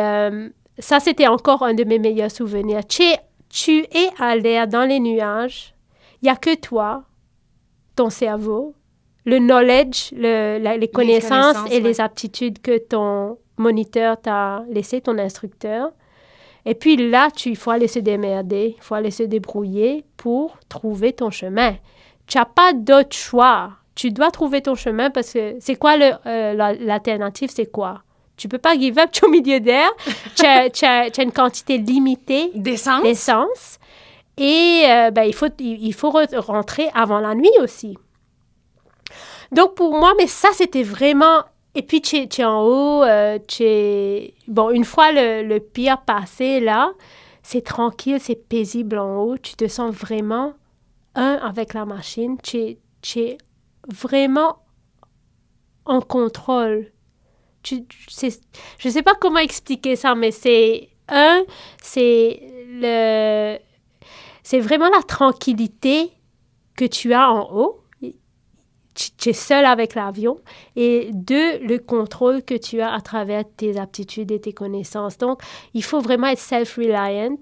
ça, c'était encore un de mes meilleurs souvenirs. Tu es à l'air dans les nuages. Il n'y a que toi, ton cerveau, le knowledge, les connaissances et les aptitudes que ton moniteur t'a laissé, ton instructeur. Et puis là, il faut aller se démerder, il faut aller se débrouiller pour trouver ton chemin. Tu n'as pas d'autre choix. Tu dois trouver ton chemin parce que c'est quoi l'alternative, c'est quoi? Tu ne peux pas give up, tu es au milieu d'air. Tu as une quantité limitée d'essence. Et il faut rentrer avant la nuit aussi. Donc, pour moi, mais ça, c'était vraiment... Et puis, tu es en haut. Bon, une fois le pire passé, là, c'est tranquille, c'est paisible en haut. Tu te sens vraiment avec la machine. Tu es vraiment en contrôle. Je ne sais pas comment expliquer ça, mais c'est vraiment la tranquillité que tu as en haut. Tu es seul avec l'avion. Et 2, le contrôle que tu as à travers tes aptitudes et tes connaissances. Donc, il faut vraiment être self-reliant,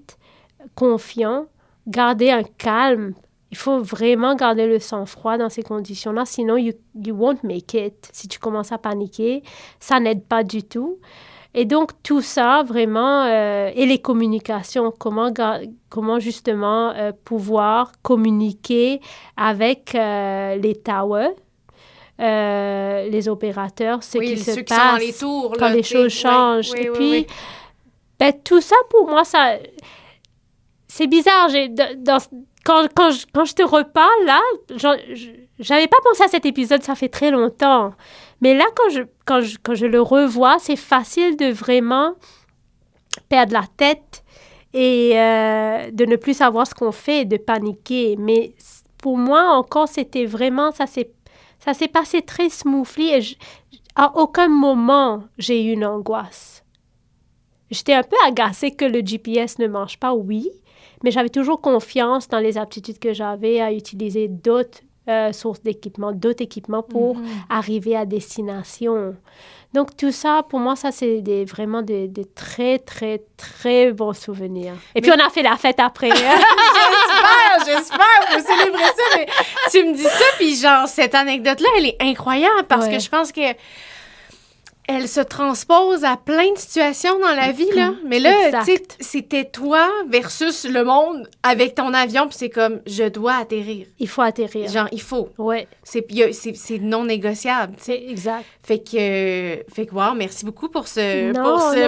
confiant, garder un calme. Il faut vraiment garder le sang-froid dans ces conditions-là, sinon you won't make it. Si tu commences à paniquer, ça n'aide pas du tout. Et donc, tout ça, vraiment, et les communications, comment justement pouvoir communiquer avec les towers, les opérateurs, ce qui se passe dans les tours, quand les choses changent. Et puis, tout ça, pour moi, ça... C'est bizarre. Quand je te reparle, là, j'avais pas pensé à cet épisode, ça fait très longtemps. Mais là, quand je le revois, c'est facile de vraiment perdre la tête et de ne plus savoir ce qu'on fait et de paniquer. Mais pour moi, encore, c'était vraiment... Ça s'est passé très smoothly et à aucun moment, j'ai eu une angoisse. J'étais un peu agacée que le GPS ne marche pas, oui. Mais j'avais toujours confiance dans les aptitudes que j'avais à utiliser d'autres sources d'équipement, d'autres équipements pour arriver à destination. Donc, tout ça, pour moi, ça, c'est vraiment des très, très, très bons souvenirs. Et puis, on a fait la fête après. J'espère, faut célébrer ça. Mais tu me dis ça, puis genre, cette anecdote-là, elle est incroyable parce que je pense que elle se transpose à plein de situations dans la vie, là. Mais là, tu sais, c'était toi versus le monde avec ton avion, puis c'est comme, je dois atterrir. Il faut atterrir. Genre, il faut. Ouais. C'est non négociable, tu sais. Exact. Fait que, wow, merci beaucoup pour ce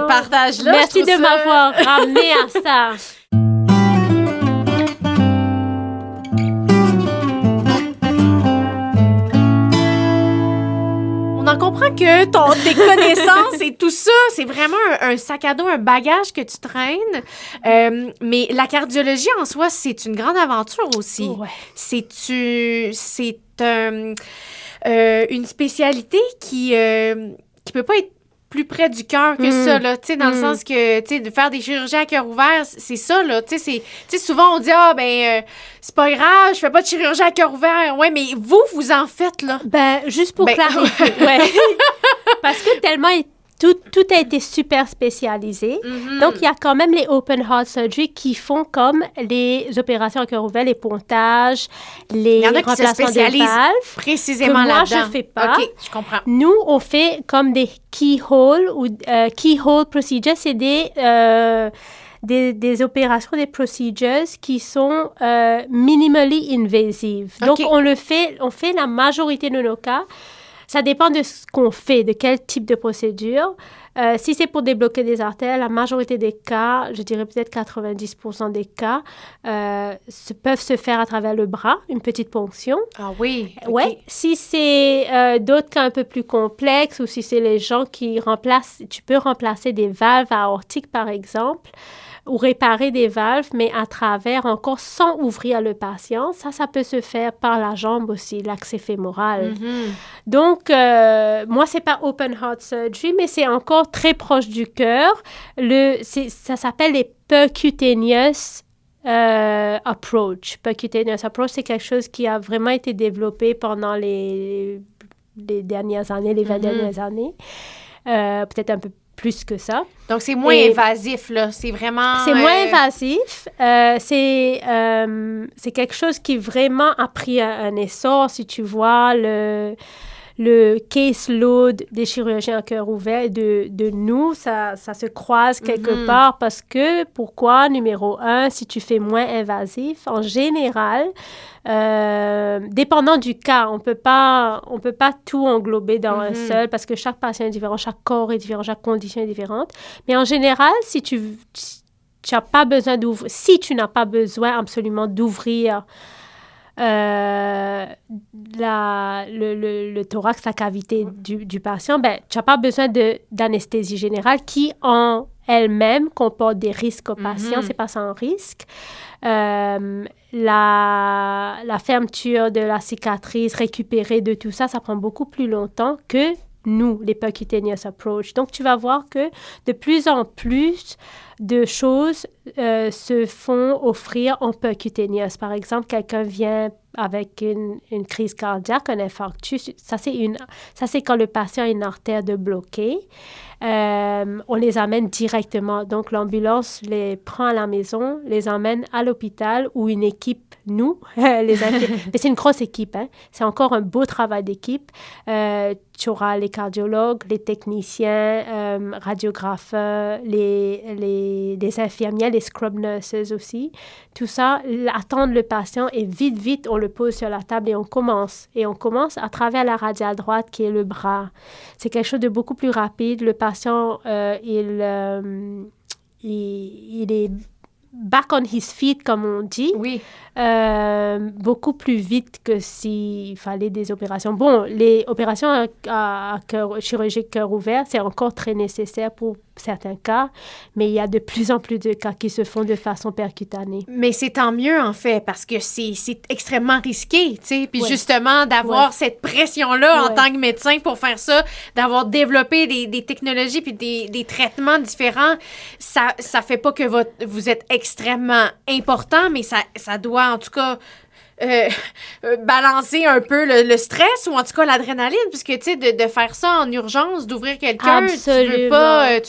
partage-là. Merci de m'avoir ramené à ça. On en comprend que tes connaissances et tout ça, c'est vraiment un sac à dos, un bagage que tu traînes. Mais la cardiologie en soi, c'est une grande aventure aussi. Ouais. C'est une spécialité qui peut pas être plus près du cœur que ça, là, tu sais, dans le sens que, tu sais, de faire des chirurgies à cœur ouvert, c'est ça, là, tu sais, souvent on dit, c'est pas grave, je fais pas de chirurgie à cœur ouvert, ouais, mais vous en faites, là. Ben, juste pour clarifier, ouais. Parce que tellement tout a été super spécialisé. Mm-hmm. Donc, il y a quand même les open heart surgery qui font comme les opérations à cœur ouvert, les pontages, les remplacements des valves. Précisément que moi, là-dedans. je fais pas. OK, je comprends. Nous, on fait comme des keyhole ou keyhole procedures. C'est des opérations, des procedures qui sont minimally invasive. Donc, Okay. on fait la majorité de nos cas. Ça dépend de ce qu'on fait, de quel type de procédure. Si c'est pour débloquer des artères, la majorité des cas, je dirais peut-être 90% des cas, peuvent se faire à travers le bras, une petite ponction. Ah oui, OK. Ouais. Si c'est d'autres cas un peu plus complexes ou si c'est les gens qui remplacent, tu peux remplacer des valves aortiques, par exemple, ou réparer des valves, mais à travers encore sans ouvrir le patient. Ça peut se faire par la jambe aussi, l'accès fémoral. Mm-hmm. Donc, moi, c'est pas open heart surgery, mais c'est encore très proche du cœur. Ça s'appelle les percutaneous approach. Percutaneous approach, c'est quelque chose qui a vraiment été développé pendant les dernières années, les 20 dernières années. Peut-être un peu plus que ça. Donc, c'est moins invasif, là. C'est vraiment... C'est moins invasif. C'est quelque chose qui vraiment a pris un essor, si tu vois, le caseload des chirurgiens à cœur ouvert de nous, ça se croise quelque part parce que, pourquoi? Numéro 1, si tu fais moins invasif, en général, dépendant du cas, on peut pas tout englober dans un seul parce que chaque patient est différent, chaque corps est différent, chaque condition est différente. Mais en général, si tu n'as pas besoin d'ouvrir, si tu n'as pas besoin absolument d'ouvrir le thorax, la cavité du patient, ben, tu n'as pas besoin d'anesthésie générale qui, en elle-même, comporte des risques aux patients. C'est pas sans risque. La fermeture de la cicatrice, récupérer de tout ça, ça prend beaucoup plus longtemps que nous, les percutaneous approach. Donc, tu vas voir que de plus en plus de choses se font offrir en percutaneous. Par exemple, quelqu'un vient avec une crise cardiaque, un infarctus. Ça, c'est quand le patient a une artère de bloquée. On les amène directement. Donc, l'ambulance les prend à la maison, les emmène à l'hôpital où une équipe, nous, mais c'est une grosse équipe, hein. C'est encore un beau travail d'équipe. Tu auras les cardiologues, les techniciens, radiographes, les infirmières, les scrub nurses aussi. Tout ça, attendre le patient et vite, on le pose sur la table et on commence. Et on commence à travers la radiale droite qui est le bras. C'est quelque chose de beaucoup plus rapide. Le patient, il est back on his feet, comme on dit. Oui. Beaucoup plus vite que s'il fallait des opérations. Bon, les opérations à chirurgie cœur ouvert, c'est encore très nécessaire pour certains cas, mais il y a de plus en plus de cas qui se font de façon percutanée. Mais c'est tant mieux, en fait, parce que c'est extrêmement risqué, tu sais. Puis justement, d'avoir cette pression-là en tant que médecin pour faire ça, d'avoir développé des technologies puis des traitements différents, ça fait pas que vous êtes extrêmement important, mais ça doit, en tout cas, balancer un peu le stress ou en tout cas l'adrénaline, puisque tu sais, de faire ça en urgence, d'ouvrir quelqu'un, tu veux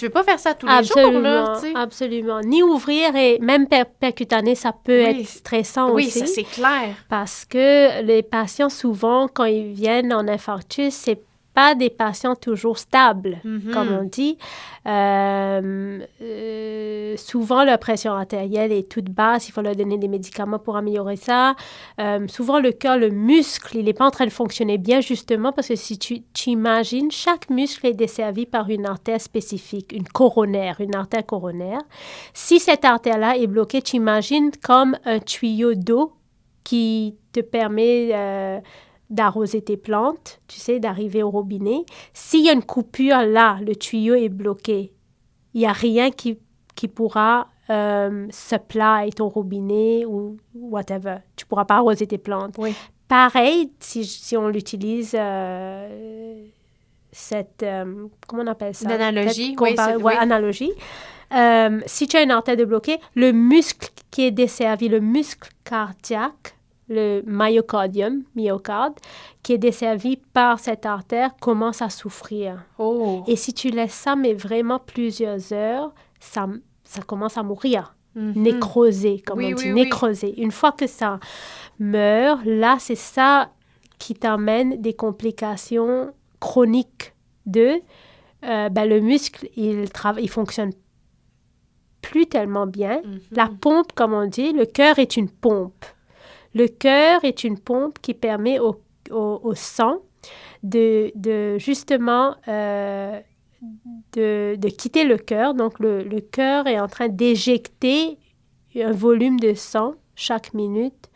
pas faire ça tous les jours, là, tu sais. Absolument. Ni ouvrir et même percutané, ça peut être stressant aussi. Oui, ça c'est clair. Parce que les patients, souvent, quand ils viennent en infarctus, c'est pas des patients toujours stables, Mhm. comme on dit. Souvent, leur pression artérielle est toute basse. Il faut leur donner des médicaments pour améliorer ça. Souvent, le cœur, le muscle, il n'est pas en train de fonctionner bien, justement, parce que si tu imagines, chaque muscle est desservi par une artère spécifique, une artère coronaire. Si cette artère-là est bloquée, tu imagines comme un tuyau d'eau qui te permet d'arroser tes plantes, tu sais, d'arriver au robinet. S'il y a une coupure là, le tuyau est bloqué, il n'y a rien qui pourra supply ton robinet ou whatever. Tu ne pourras pas arroser tes plantes. Oui. Pareil, si on l'utilise, cette, comment on appelle ça? L'analogie, oui, analogie. Si tu as une artère bloquée, le muscle qui est desservi, le muscle cardiaque, le myocarde, qui est desservi par cette artère, commence à souffrir. Oh. Et si tu laisses ça, mais vraiment plusieurs heures, ça commence à mourir. Nécroser, comme on dit, nécroser. Une fois que ça meurt, là, c'est ça qui t'amène des complications chroniques de le muscle, il fonctionne plus tellement bien. La pompe, comme on dit, le cœur est une pompe. Le cœur est une pompe qui permet au sang de justement de quitter le cœur. Donc, le cœur est en train d'éjecter un volume de sang chaque minute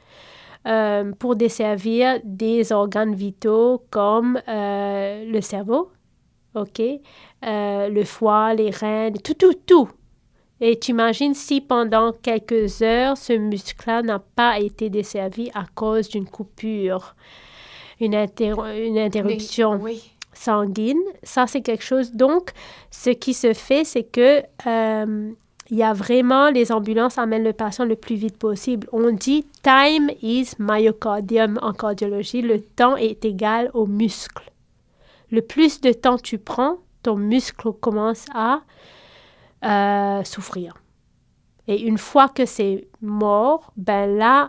pour desservir des organes vitaux comme le cerveau, le foie, les reins, tout. Et tu imagines si pendant quelques heures, ce muscle-là n'a pas été desservi à cause d'une coupure, une interruption sanguine. Ça, c'est quelque chose. Donc, ce qui se fait, c'est que il y a vraiment, les ambulances amènent le patient le plus vite possible. On dit « time is myocardium » en cardiologie. Le temps est égal au muscle. Le plus de temps tu prends, ton muscle commence à souffrir. Et une fois que c'est mort, ben là,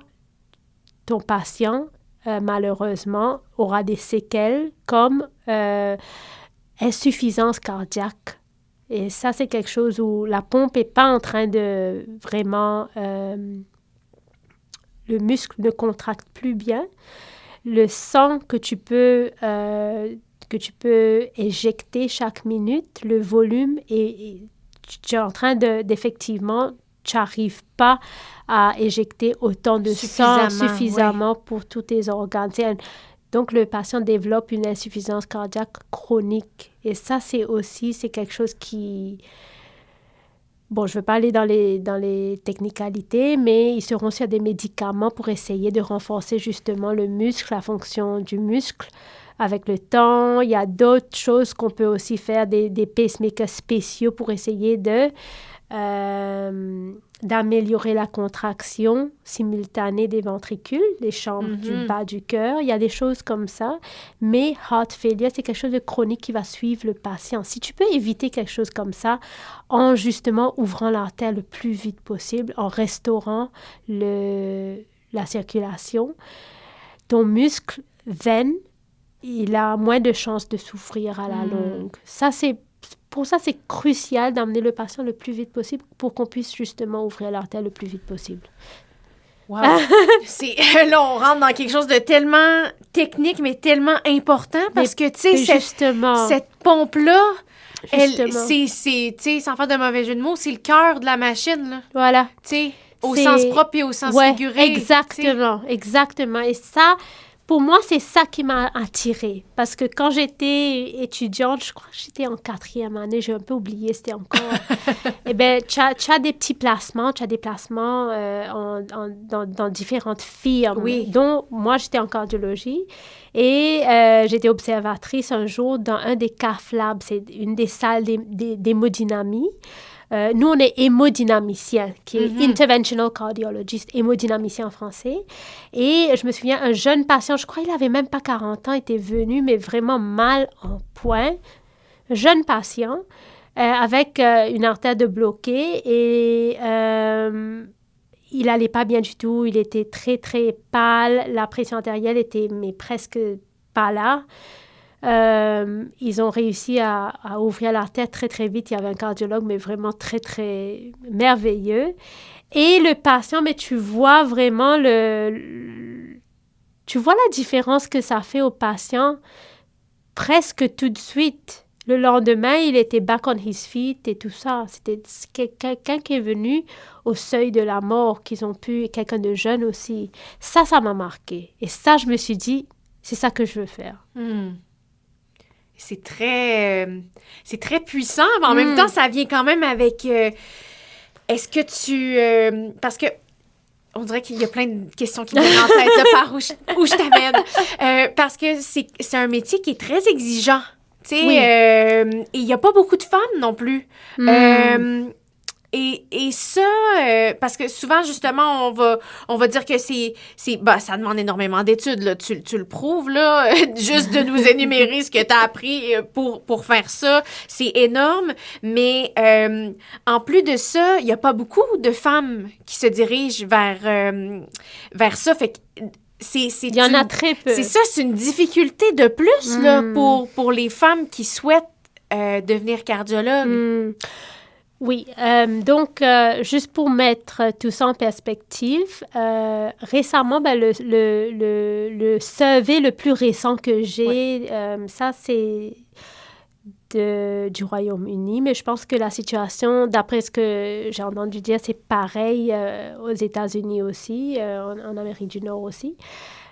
ton patient, malheureusement, aura des séquelles comme insuffisance cardiaque. Et ça, c'est quelque chose où la pompe n'est pas en train de vraiment... le muscle ne contracte plus bien. Le sang que tu peux éjecter chaque minute, le volume tu es en train d'effectivement, tu n'arrives pas à éjecter autant de sang suffisamment pour tous tes organes. Donc, le patient développe une insuffisance cardiaque chronique. Et ça, c'est quelque chose qui... Bon, je ne veux pas aller dans les technicalités, mais ils seront sur des médicaments pour essayer de renforcer justement le muscle, la fonction du muscle. Avec le temps, il y a d'autres choses qu'on peut aussi faire, des pacemakers spéciaux pour essayer d'améliorer la contraction simultanée des ventricules, les chambres du bas du cœur. Il y a des choses comme ça. Mais heart failure, c'est quelque chose de chronique qui va suivre le patient. Si tu peux éviter quelque chose comme ça en justement ouvrant l'artère le plus vite possible, en restaurant la circulation, ton muscle veine, il a moins de chances de souffrir à la longue. Pour ça, c'est crucial d'amener le patient le plus vite possible pour qu'on puisse justement ouvrir l'artère le plus vite possible. Wow! Là, on rentre dans quelque chose de tellement technique, mais tellement important parce que, tu sais, cette pompe-là, c'est, sans faire de mauvais jeu de mots, c'est le cœur de la machine, là. Voilà. Tu sais, au sens propre et au sens figuré. Exactement. Et ça... Pour moi, c'est ça qui m'a attirée. Parce que quand j'étais étudiante, je crois que j'étais en 4e année, j'ai un peu oublié, c'était encore... Eh bien, tu as des petits placements, dans différentes firmes. Oui. Dont moi, j'étais en cardiologie. Et j'étais observatrice un jour dans un des CAF Labs, c'est une des salles d'hémodynamie. Nous, on est hémodynamicien, qui est interventional cardiologist, hémodynamicien en français. Et je me souviens, un jeune patient, je crois qu'il n'avait même pas 40 ans, était venu, mais vraiment mal en point. Un jeune patient avec une artère bloquée et il n'allait pas bien du tout. Il était très, très pâle. La pression artérielle était presque pas là. Ils ont réussi à ouvrir la tête très, très vite. Il y avait un cardiologue, mais vraiment très, très merveilleux. Et le patient, mais tu vois vraiment tu vois la différence que ça fait au patient presque tout de suite. Le lendemain, il était back on his feet et tout ça. C'était quelqu'un qui est venu au seuil de la mort, qu'ils ont pu, quelqu'un de jeune aussi. Ça m'a marqué. Et ça, je me suis dit, c'est ça que je veux faire. C'est très puissant, mais en même temps, ça vient quand même avec... est-ce que tu... parce que on dirait qu'il y a plein de questions qui me viennent en tête, là, par où je t'amène. Parce que c'est un métier qui est très exigeant. Tu sais, et il n'y a pas beaucoup de femmes non plus. Et ça, parce que souvent, justement, on va dire que ça demande énormément d'études, là. Tu le prouves, là. Juste de nous énumérer ce que tu as appris pour faire ça, c'est énorme. Mais en plus de ça, il n'y a pas beaucoup de femmes qui se dirigent vers ça. Fait que il y en a très peu. C'est ça, c'est une difficulté de plus, là, pour les femmes qui souhaitent devenir cardiologues. Oui, donc, juste pour mettre tout ça en perspective, récemment, le survey le plus récent que j'ai, ça, c'est du Royaume-Uni, mais je pense que la situation, d'après ce que j'ai entendu dire, c'est pareil aux États-Unis aussi, en Amérique du Nord aussi.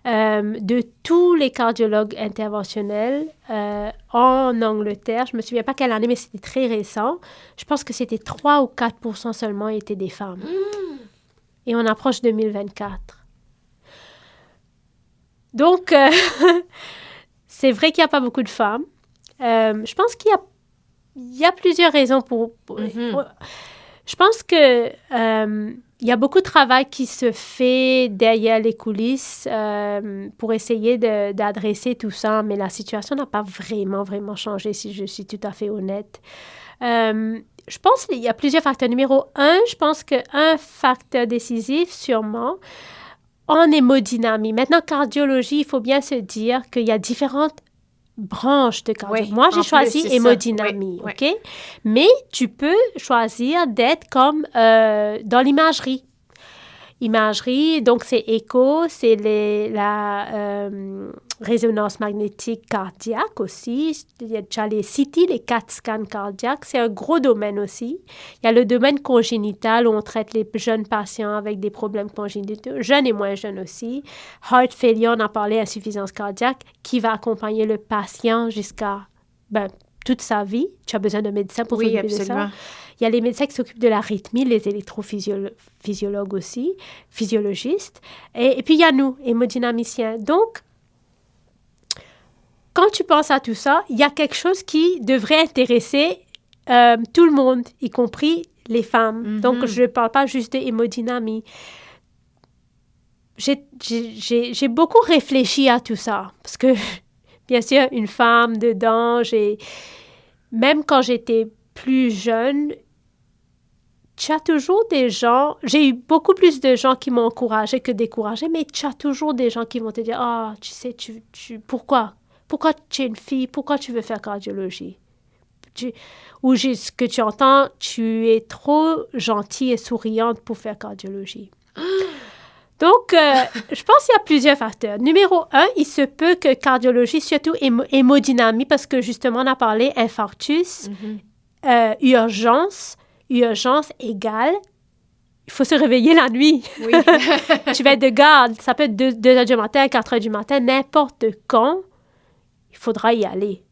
De tous les cardiologues interventionnels en Angleterre, je ne me souviens pas quelle année, mais c'était très récent, je pense que c'était 3 ou 4% seulement étaient des femmes. Et on approche 2024. Donc, c'est vrai qu'il n'y a pas beaucoup de femmes. Je pense qu'il y a plusieurs raisons pour je pense que il y a beaucoup de travail qui se fait derrière les coulisses pour essayer d'adresser tout ça, mais la situation n'a pas vraiment, vraiment changé, si je suis tout à fait honnête. Je pense qu'il y a plusieurs facteurs. Numéro 1, je pense qu'un facteur décisif, sûrement, en hémodynamie. Maintenant, cardiologie, il faut bien se dire qu'il y a différentes branche de cardiologie. Moi, j'ai choisi hémodynamie, OK? Mais tu peux choisir d'être comme dans l'imagerie. Imagerie, donc c'est écho, c'est la résonance magnétique cardiaque aussi. Il y a déjà les CT, les CAT scans cardiaques. C'est un gros domaine aussi. Il y a le domaine congénital où on traite les jeunes patients avec des problèmes congénitaux, jeunes et moins jeunes aussi. Heart failure, on a parlé, insuffisance cardiaque, qui va accompagner le patient jusqu'à toute sa vie. Tu as besoin de médecin pour s'occuper de ça. Il y a les médecins qui s'occupent de l'arythmie, les électrophysiologues aussi, physiologistes. Et puis, il y a nous, hémodynamiciens. Donc, quand tu penses à tout ça, il y a quelque chose qui devrait intéresser tout le monde, y compris les femmes. Donc, je ne parle pas juste de hémodynamie. J'ai beaucoup réfléchi à tout ça. Parce que, bien sûr, une femme dedans, même quand j'étais plus jeune, tu as toujours des gens... J'ai eu beaucoup plus de gens qui m'ont encouragée que découragée, mais tu as toujours des gens qui vont te dire « Ah, tu sais, pourquoi? Pourquoi tu es une fille? Pourquoi tu veux faire cardiologie? » Ou ce que tu entends, tu es trop gentille et souriante pour faire cardiologie. Donc, je pense qu'il y a plusieurs facteurs. Numéro 1, il se peut que cardiologie, surtout hémodynamie, parce que justement, on a parlé infarctus, urgence égale, il faut se réveiller la nuit. Oui. Tu vas être de garde, ça peut être 2 heures du matin, 4 heures du matin, n'importe quand, il faudra y aller.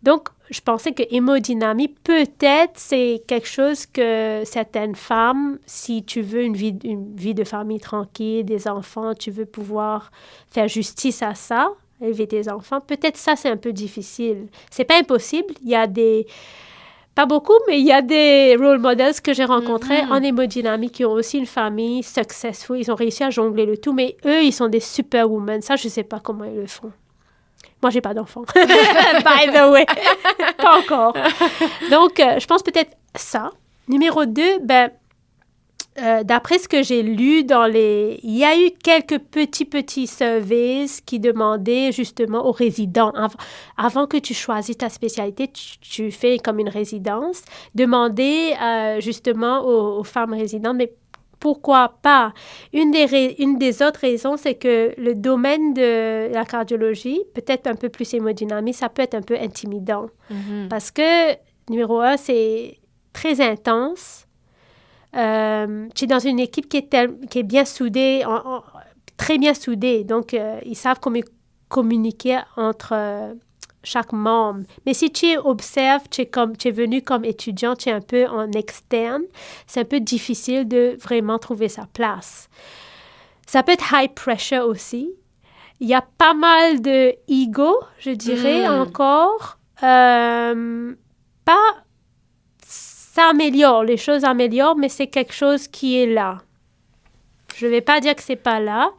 Donc, je pensais que hémodynamie, peut-être, c'est quelque chose que certaines femmes, si tu veux une vie de famille tranquille, des enfants, tu veux pouvoir faire justice à ça, élever tes enfants, peut-être ça, c'est un peu difficile. C'est pas impossible. Il y a pas beaucoup, mais il y a des role models que j'ai rencontrés en hémodynamie qui ont aussi une famille successful. Ils ont réussi à jongler le tout, mais eux, ils sont des superwomen. Ça, je sais pas comment ils le font. Moi, j'ai pas d'enfant. By the way. Pas encore. Donc, je pense peut-être ça. Numéro 2, d'après ce que j'ai lu il y a eu quelques petits surveys qui demandaient justement aux résidents, avant que tu choisisses ta spécialité, tu fais comme une résidence, demander justement aux femmes résidentes, mais pourquoi pas? Une des autres raisons, c'est que le domaine de la cardiologie, peut-être un peu plus hémodynamique, ça peut être un peu intimidant. Mm-hmm. Parce que, numéro 1, c'est très intense. Tu es dans une équipe qui est bien soudée, très bien soudée. Donc, ils savent comment communiquer entre chaque membre. Mais si tu observes, tu es venu comme étudiant, tu es un peu en externe, c'est un peu difficile de vraiment trouver sa place. Ça peut être high pressure aussi. Il y a pas mal de ego, je dirais, encore. Ça améliore, les choses améliorent, mais c'est quelque chose qui est là. Je ne vais pas dire que c'est pas là.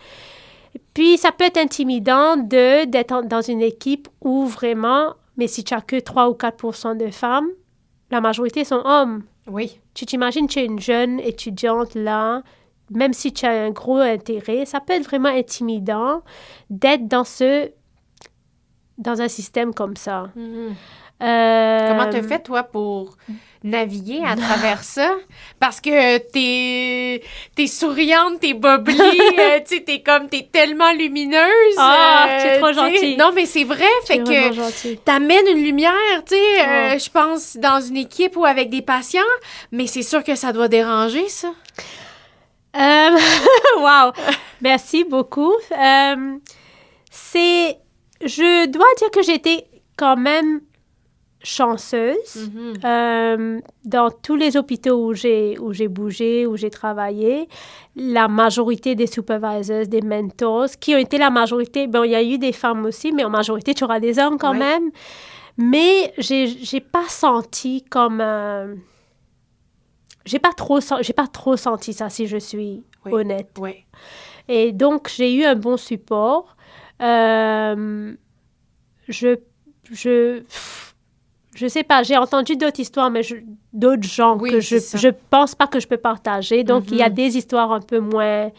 Puis, ça peut être intimidant d'être dans une équipe où vraiment, mais si tu n'as que 3 ou 4% de femmes, la majorité sont hommes. Oui. Tu t'imagines, tu es une jeune étudiante là, même si tu as un gros intérêt, ça peut être vraiment intimidant d'être dans un système comme ça. Mm-hmm. Comment t'as fait, toi, pour naviguer à travers ça? Parce que t'es souriante, t'es bubbly, tu sais, t'es tellement lumineuse. Ah, tu es trop gentille. Non, mais c'est vrai, fait que t'amènes une lumière, tu sais, je pense, dans une équipe ou avec des patients, mais c'est sûr que ça doit déranger, ça. Wow! Merci beaucoup. Je dois dire que j'étais quand même chanceuse. Dans tous les hôpitaux où j'ai bougé, où j'ai travaillé, la majorité des supervisors, des mentors, qui ont été la majorité, bon, il y a eu des femmes aussi, mais en majorité, tu auras des hommes quand même. Mais j'ai pas senti comme... j'ai pas trop senti ça, si je suis honnête. Oui. Et donc, j'ai eu un bon support. Je sais pas, j'ai entendu d'autres histoires, mais d'autres gens que je pense pas que je peux partager. Donc, il y a des histoires un peu moins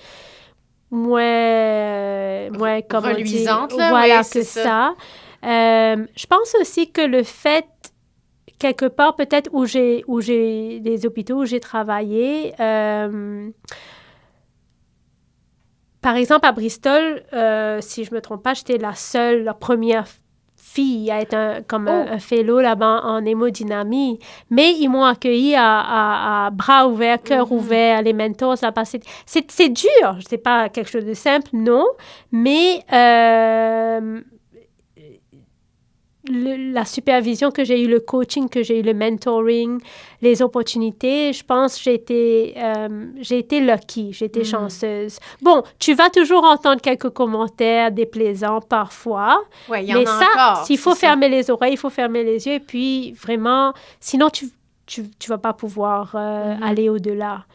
reluisantes, là. Voilà, oui, que ça. Je pense aussi que le fait, quelque part, peut-être où j'ai des hôpitaux où j'ai travaillé, par exemple, à Bristol, si je me trompe pas, j'étais la première fille à être un fellow là-bas en hémodynamie. Mais ils m'ont accueilli à bras ouverts, cœur ouvert, les mentors là-bas. C'est dur, c'est pas quelque chose de simple, non. Mais la supervision que j'ai eue, le coaching que j'ai eu, le mentoring, les opportunités, je pense que j'ai été lucky, j'ai été chanceuse. Bon, tu vas toujours entendre quelques commentaires déplaisants parfois. Oui, il y en a encore. S'il faut fermer les oreilles, il faut fermer les yeux. Et puis, vraiment, sinon, tu vas pas pouvoir aller au-delà.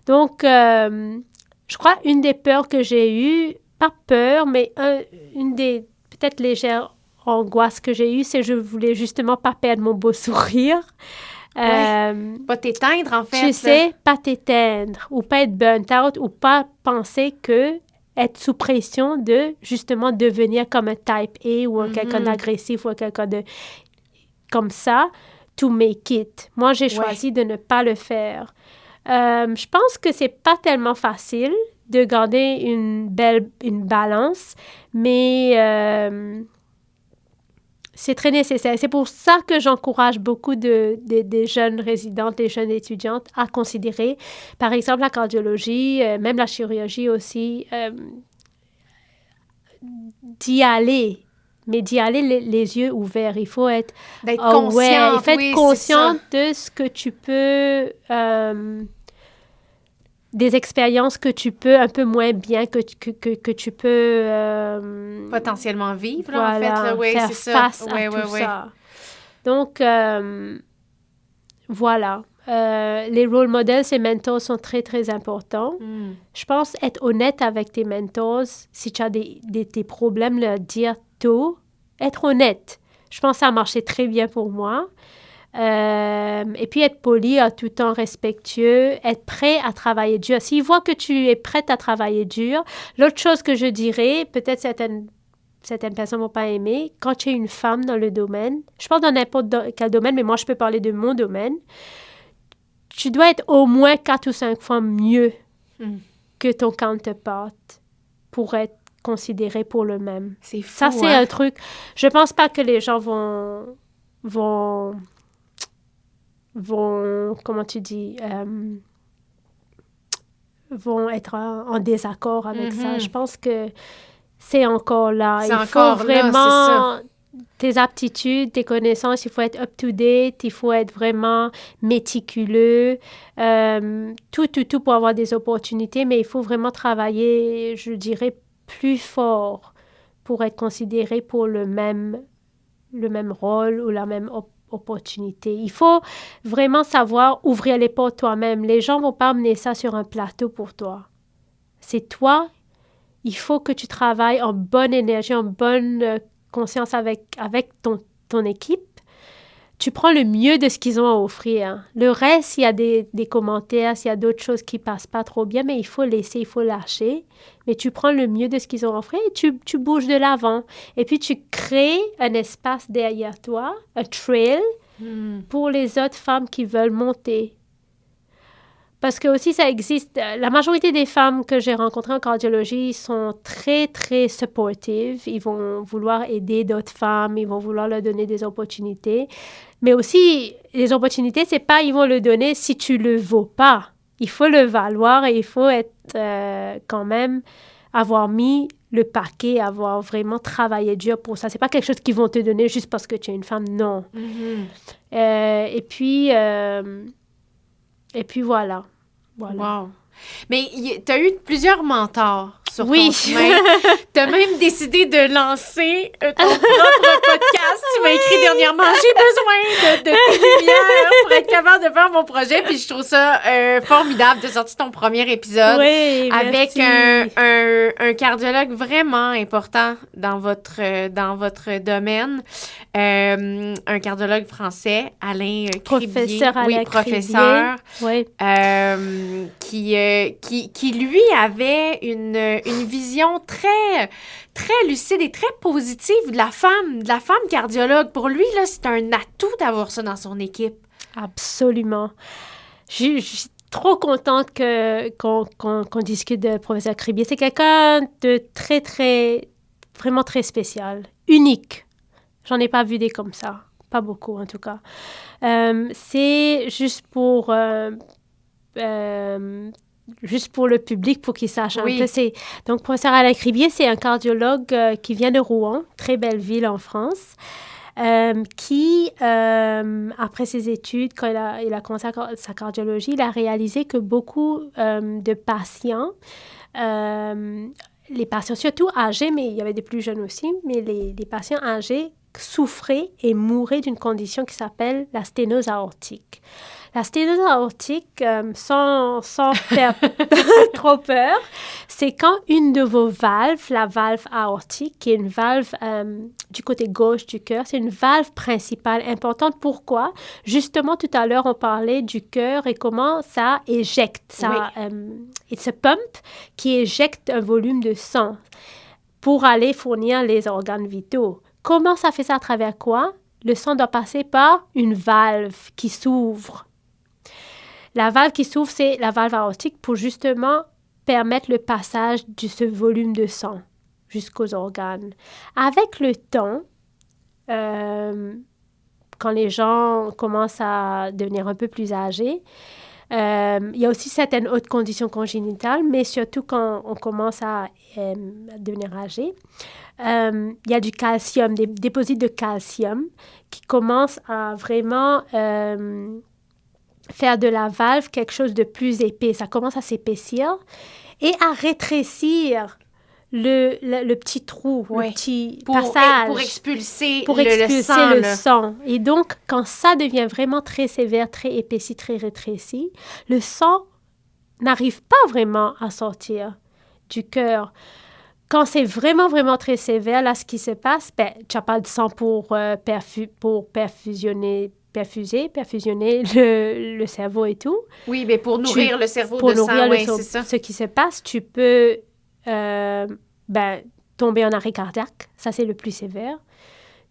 Donc, je crois une des peurs que j'ai eues, pas peur, mais une des peut-être légères angoisse que j'ai eue, c'est que je voulais justement pas perdre mon beau sourire. Pas t'éteindre, en fait. Tu sais, pas t'éteindre ou pas être burnt-out ou pas penser que être sous pression de justement devenir comme un type A ou quelqu'un d'agressif ou quelqu'un de comme ça, to make it. Moi, j'ai choisi de ne pas le faire. Je pense que c'est pas tellement facile de garder une balance, mais c'est très nécessaire. C'est pour ça que j'encourage beaucoup des jeunes résidentes, des jeunes étudiantes à considérer, par exemple, la cardiologie, même la chirurgie aussi, d'y aller, mais d'y aller les yeux ouverts. Il faut être conscient. Il faut être conscient de ce que tu peux... des expériences que tu peux un peu moins bien, que tu peux... potentiellement vivre, là, en fait. Là, faire c'est face ça. à tout ça. Donc, voilà. Les role models, ces mentors sont très, très importants. Je pense être honnête avec tes mentors, si tu as tes problèmes, leur dire tôt, être honnête. Je pense que ça a marché très bien pour moi. Et puis être poli, en tout temps respectueux, être prêt à travailler dur. S'ils voient que tu es prête à travailler dur, l'autre chose que je dirais, peut-être certaines personnes ne vont pas aimer, quand tu es une femme dans le domaine, je pense dans n'importe quel domaine, mais moi je peux parler de mon domaine, tu dois être au moins 4 ou 5 fois mieux que ton counterpart pour être considéré pour le même. C'est fou, ça, c'est un truc. Je pense pas que les gens vont comment tu dis, vont être en désaccord avec ça. Je pense que c'est encore là. Il faut vraiment tes aptitudes, tes connaissances, il faut être up-to-date, il faut être vraiment méticuleux, tout pour avoir des opportunités, mais il faut vraiment travailler, je dirais, plus fort pour être considéré pour le même rôle ou la même opportunité. Il faut vraiment savoir ouvrir les portes toi-même. Les gens ne vont pas amener ça sur un plateau pour toi. C'est toi. Il faut que tu travailles en bonne énergie, en bonne conscience avec ton équipe. Tu prends le mieux de ce qu'ils ont à offrir. Le reste, s'il y a des commentaires, s'il y a d'autres choses qui ne passent pas trop bien, mais il faut laisser, il faut lâcher. Mais tu prends le mieux de ce qu'ils ont à offrir et tu bouges de l'avant. Et puis, tu crées un espace derrière toi, un trail, pour les autres femmes qui veulent monter. Parce que aussi, ça existe. La majorité des femmes que j'ai rencontrées en cardiologie sont très, très supportives. Ils vont vouloir aider d'autres femmes. Ils vont vouloir leur donner des opportunités. Mais aussi, les opportunités, c'est pas ils vont le donner si tu le vaux pas. Il faut le valoir et il faut être quand même avoir mis le paquet, avoir vraiment travaillé dur pour ça. C'est pas quelque chose qu'ils vont te donner juste parce que tu es une femme. Non. Et puis voilà. Wow. Mais tu as eu plusieurs mentors sur ton oui. chemin. Tu as même décidé de lancer ton propre podcast. Tu m'as écrit dernièrement, j'ai besoin de tes lumières pour être capable de faire mon projet. Puis je trouve ça formidable de sortir ton premier épisode avec un cardiologue vraiment important dans votre domaine. Un cardiologue français, Alain Cribier. Professeur. Oui. Qui lui avait une vision très, très lucide et très positive de la femme cardiologue. Pour lui, là, c'est un atout d'avoir ça dans son équipe. Absolument. Je suis trop contente qu'on discute de professeur Cribier. C'est quelqu'un de très, très, vraiment très spécial, unique. J'en ai pas vu des comme ça. Pas beaucoup, en tout cas. C'est juste pour le public, pour qu'ils sachent un peu. Donc, professeur Alain Cribier, c'est un cardiologue qui vient de Rouen, très belle ville en France, qui, après ses études, quand il a commencé sa cardiologie, il a réalisé que beaucoup de patients, les patients surtout âgés, mais il y avait des plus jeunes aussi, mais les patients âgés souffraient et mouraient d'une condition qui s'appelle la sténose aortique. La sténose aortique, sans faire trop peur, c'est quand une de vos valves, la valve aortique, qui est une valve du côté gauche du cœur, c'est une valve principale importante. Pourquoi? Justement, tout à l'heure, on parlait du cœur et comment ça éjecte. It's a pump qui éjecte un volume de sang pour aller fournir les organes vitaux. Comment ça fait ça? À travers quoi? Le sang doit passer par une valve qui s'ouvre. La valve qui s'ouvre, c'est la valve aortique pour justement permettre le passage de ce volume de sang jusqu'aux organes. Avec le temps, quand les gens commencent à devenir un peu plus âgés, il y a aussi certaines autres conditions congénitales, mais surtout quand on commence à devenir âgé, il y a du calcium, des déposits de calcium qui commencent à vraiment faire de la valve quelque chose de plus épais. Ça commence à s'épaissir et à rétrécir le petit trou, le petit passage. Pour expulser le sang. Et donc, quand ça devient vraiment très sévère, très épaissi, très rétréci, le sang n'arrive pas vraiment à sortir du cœur. Quand c'est vraiment, vraiment très sévère, là, ce qui se passe, tu n'as pas de sang pour perfusionner perfusionner le cerveau et tout. Oui, mais pour nourrir le cerveau de sang, c'est ça. Ce qui se passe, tu peux tomber en arrêt cardiaque, ça c'est le plus sévère.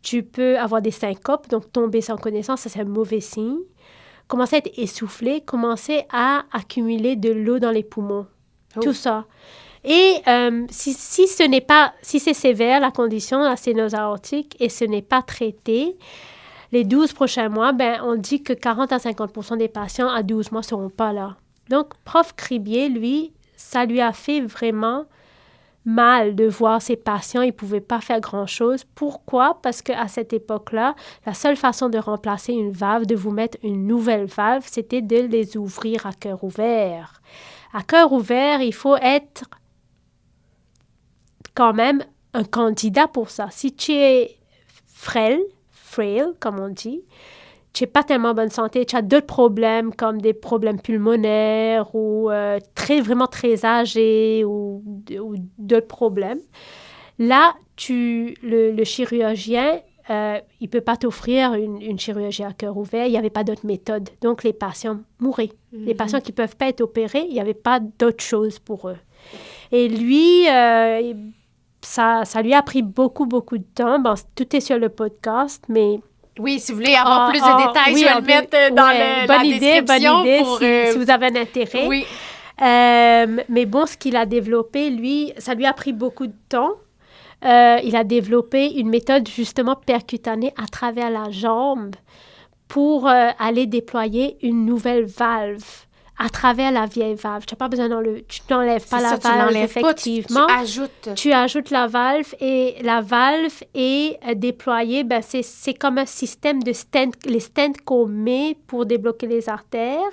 Tu peux avoir des syncopes, donc tomber sans connaissance, ça c'est un mauvais signe. Commencer à être essoufflé, commencer à accumuler de l'eau dans les poumons, tout ça. Et si c'est sévère, la condition, la sténose aortique, et ce n'est pas traité, les 12 prochains mois, on dit que 40 à 50% des patients à 12 mois ne seront pas là. Donc, Prof. Cribier, lui, ça lui a fait vraiment mal de voir ses patients. Il ne pouvait pas faire grand-chose. Pourquoi? Parce qu'à cette époque-là, la seule façon de remplacer une valve, de vous mettre une nouvelle valve, c'était de les ouvrir à cœur ouvert. À cœur ouvert, il faut être quand même un candidat pour ça. Si tu es frail, comme on dit, tu n'es pas tellement en bonne santé, tu as d'autres problèmes comme des problèmes pulmonaires ou vraiment très âgé ou d'autres problèmes. Là, le chirurgien, il ne peut pas t'offrir une chirurgie à cœur ouvert. Il n'y avait pas d'autre méthode. Donc, les patients mouraient. Mm-hmm. Les patients qui ne peuvent pas être opérés, il n'y avait pas d'autre chose pour eux. Et lui, ça lui a pris beaucoup, beaucoup de temps. Bon, tout est sur le podcast, mais... Oui, si vous voulez avoir plus de détails, je vais le mettre dans la description. Bonne idée, si vous avez un intérêt. Oui. Mais bon, ce qu'il a développé, lui, ça lui a pris beaucoup de temps. Il a développé une méthode justement percutanée à travers la jambe pour aller déployer une nouvelle valve à travers la vieille valve. Tu n'as pas besoin tu n'enlèves pas la valve, effectivement. Tu ajoutes la valve et la valve est déployée. C'est comme un système de stent, les stents qu'on met pour débloquer les artères.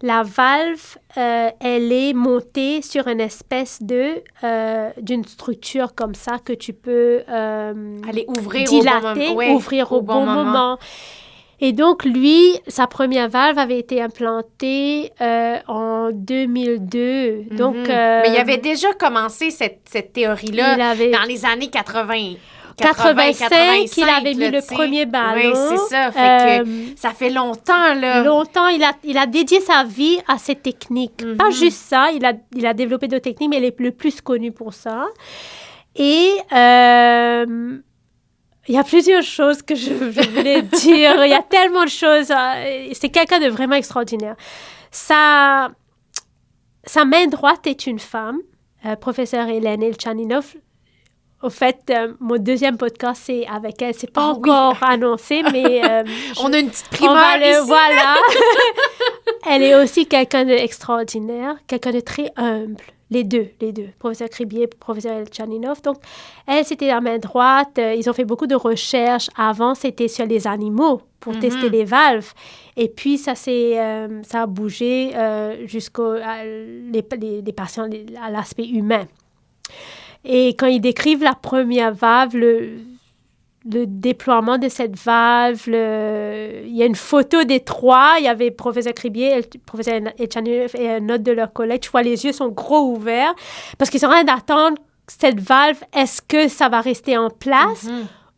La valve, elle est montée sur une espèce d'une structure comme ça que tu peux aller ouvrir dilater, ouvrir au bon moment. Et donc, lui, sa première valve avait été implantée en 2002. Donc, mais il avait déjà commencé cette théorie-là dans les années 80. 85, il avait mis le premier ballon. Oui, c'est ça. Fait que ça fait longtemps, là. Longtemps, il a dédié sa vie à ces techniques. Pas juste ça, il a développé d'autres techniques, mais il est le plus connu pour ça. Et... il y a plusieurs choses que je voulais dire. Il y a tellement de choses. C'est quelqu'un de vraiment extraordinaire. Sa main droite est une femme, professeure Hélène Elchaninov. Au fait, mon deuxième podcast, c'est avec elle. C'est pas encore annoncé, mais... on a une petite primeur ici. Voilà. Elle est aussi quelqu'un d'extraordinaire, quelqu'un de très humble. Les deux. Professeur Cribier, professeur Elchaninov. Donc, elle, c'était la main droite. Ils ont fait beaucoup de recherches. Avant, c'était sur les animaux pour tester les valves. Et puis, ça a bougé jusqu'aux les patients, à l'aspect humain. Et quand ils décrivent la première valve, le déploiement de cette valve, il y a une photo des trois. Il y avait professeur Cribier, professeur Elchaninov et un autre de leurs collègues. Tu vois, les yeux sont gros ouverts parce qu'ils sont en train d'attendre cette valve. Est-ce que ça va rester en place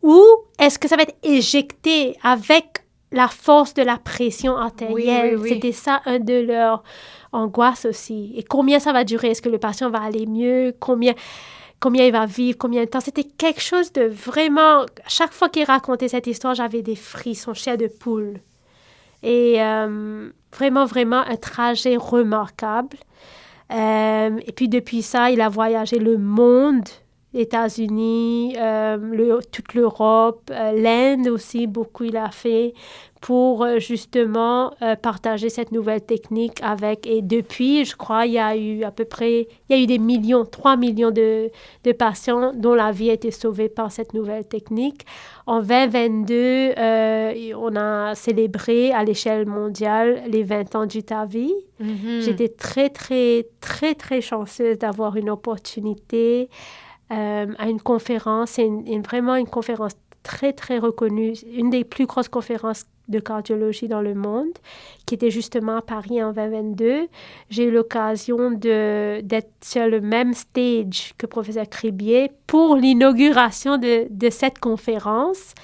ou est-ce que ça va être éjecté avec la force de la pression artérielle? Oui. C'était ça, un de leurs angoisses aussi. Et combien ça va durer? Est-ce que le patient va aller mieux? Combien il va vivre, combien de temps. C'était quelque chose de vraiment... Chaque fois qu'il racontait cette histoire, j'avais des frissons, chair de poule. Et vraiment, vraiment un trajet remarquable. Et puis depuis ça, il a voyagé le monde, les États-Unis, toute l'Europe, l'Inde aussi, beaucoup il a fait pour justement partager cette nouvelle technique avec. Et depuis, je crois, il y a eu des millions, 3 millions de patients dont la vie a été sauvée par cette nouvelle technique. En 2022, on a célébré à l'échelle mondiale les 20 ans du TAVI. J'étais très, très, très, très chanceuse d'avoir une opportunité à une conférence. C'est vraiment une conférence très, très reconnue, une des plus grosses conférences de cardiologie dans le monde, qui était justement à Paris en 2022. J'ai eu l'occasion d'être sur le même stage que professeur Cribier pour l'inauguration de cette conférence.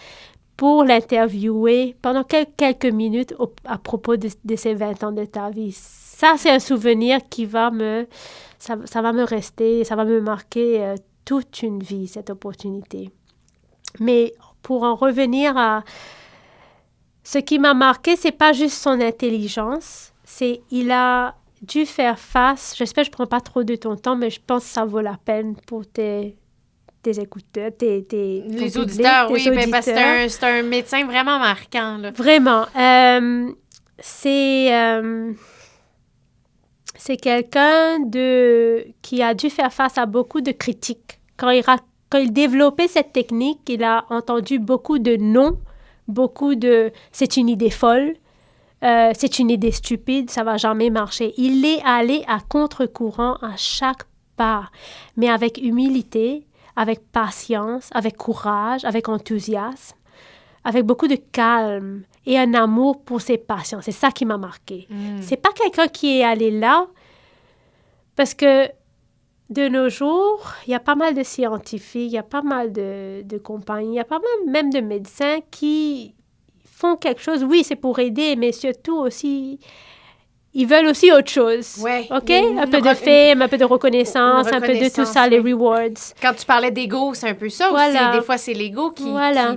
pour l'interviewer pendant quelques minutes à propos de ces 20 ans de ta vie. Ça, c'est un souvenir qui va ça va me rester, ça va me marquer toute une vie, cette opportunité. Mais pour en revenir à ce qui m'a marqué, c'est pas juste son intelligence, il a dû faire face, j'espère que je prends pas trop de ton temps, mais je pense que ça vaut la peine pour tes écouteurs, les auditeurs, oui, parce que c'est un médecin vraiment marquant, là. Vraiment. C'est quelqu'un qui a dû faire face à beaucoup de critiques. Quand il développait cette technique, il a entendu beaucoup de non, c'est une idée folle, c'est une idée stupide, ça va jamais marcher. Il est allé à contre-courant à chaque pas, mais avec humilité, avec patience, avec courage, avec enthousiasme, avec beaucoup de calme et un amour pour ses patients. C'est ça qui m'a marqué. C'est pas quelqu'un qui est allé là parce que de nos jours, il y a pas mal de scientifiques, il y a pas mal de compagnies, il y a pas mal même de médecins qui font quelque chose. Oui, c'est pour aider, mais surtout aussi, ils veulent aussi autre chose. Ouais, OK? Un peu de fame, un peu de reconnaissance, un peu de tout ça, les rewards. Quand tu parlais d'ego, c'est un peu ça aussi. Des fois, c'est l'ego qui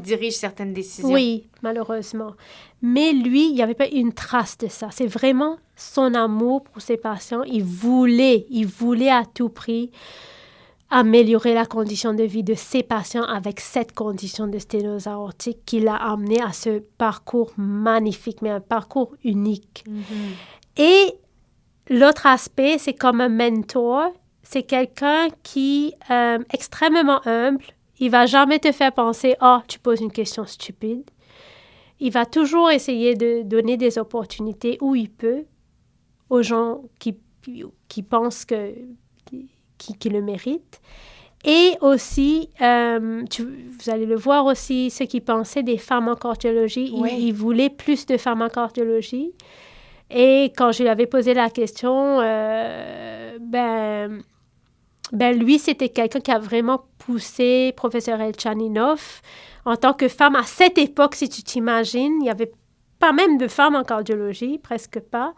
dirige certaines décisions. Oui, malheureusement. Mais lui, il n'y avait pas une trace de ça. C'est vraiment son amour pour ses patients. Il voulait à tout prix améliorer la condition de vie de ses patients avec cette condition de sténose aortique qui l'a amené à ce parcours magnifique, mais un parcours unique. Et l'autre aspect, c'est comme un mentor. C'est quelqu'un qui est extrêmement humble. Il va jamais te faire penser « Ah, tu poses une question stupide ». Il va toujours essayer de donner des opportunités où il peut aux gens qui pensent qui le méritent. Et aussi, vous allez le voir aussi, ceux qui pensaient des femmes en cardiologie, ils voulaient plus de femmes en cardiologie. Et quand je lui avais posé la question, lui, c'était quelqu'un qui a vraiment poussé professeur Elchaninov. En tant que femme, à cette époque, si tu t'imagines, il n'y avait pas même de femmes en cardiologie, presque pas.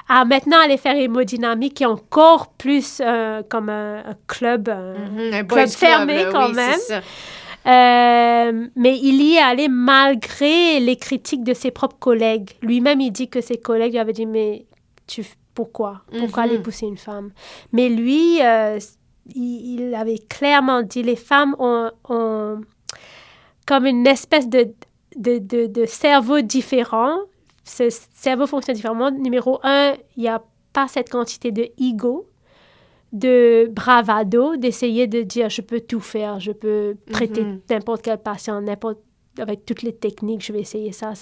À maintenant aller faire hémodynamique, qui est encore plus comme un club, un club fermé club, quand même. C'est ça. Mais il y est allé malgré les critiques de ses propres collègues. Lui-même, il dit que ses collègues lui avaient dit « Mais pourquoi aller pousser une femme ?» Mais lui, il avait clairement dit « Les femmes ont comme une espèce de cerveau différent. Ce cerveau fonctionne différemment. Numéro 1, il n'y a pas cette quantité de ego, de bravado, d'essayer de dire je peux tout faire, je peux traiter n'importe quel patient, avec toutes les techniques, je vais essayer ça.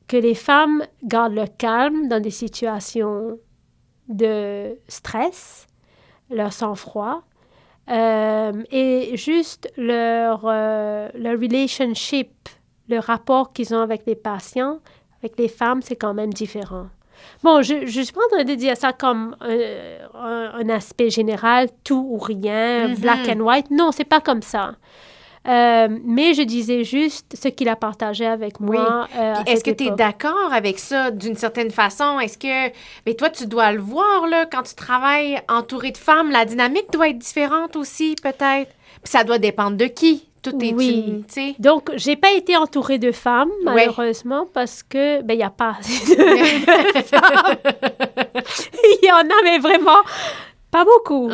Que les femmes gardent le calme dans des situations de stress, leur sang-froid, et juste leur relationship, le rapport qu'ils ont avec les patients, avec les femmes, c'est quand même différent. Bon, je ne suis pas en train de dire ça comme un aspect général, tout ou rien, black and white. Non, c'est pas comme ça. Mais je disais juste ce qu'il a partagé avec moi. Est-ce que tu es d'accord avec ça d'une certaine façon? Mais toi, tu dois le voir, là, quand tu travailles entouré de femmes, la dynamique doit être différente aussi, peut-être. Puis ça doit dépendre de qui. Oui. Donc, j'ai pas été entourée de femmes, malheureusement, parce que, il n'y a pas assez de femmes. Il y en a, mais vraiment pas beaucoup.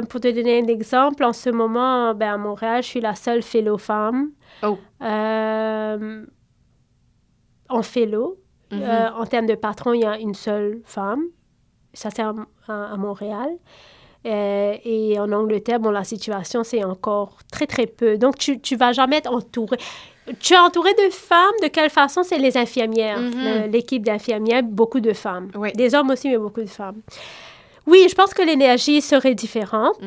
Pour te donner un exemple, en ce moment, à Montréal, je suis la seule fellow femme. En fellow. En termes de patron, il y a une seule femme. Ça, c'est à Montréal. Et en Angleterre, la situation, c'est encore très, très peu. Donc, tu vas jamais être entouré. Tu es entouré de femmes. De quelle façon? C'est les infirmières. L'équipe d'infirmières, beaucoup de femmes. Oui. Des hommes aussi, mais beaucoup de femmes. Oui, je pense que l'énergie serait différente.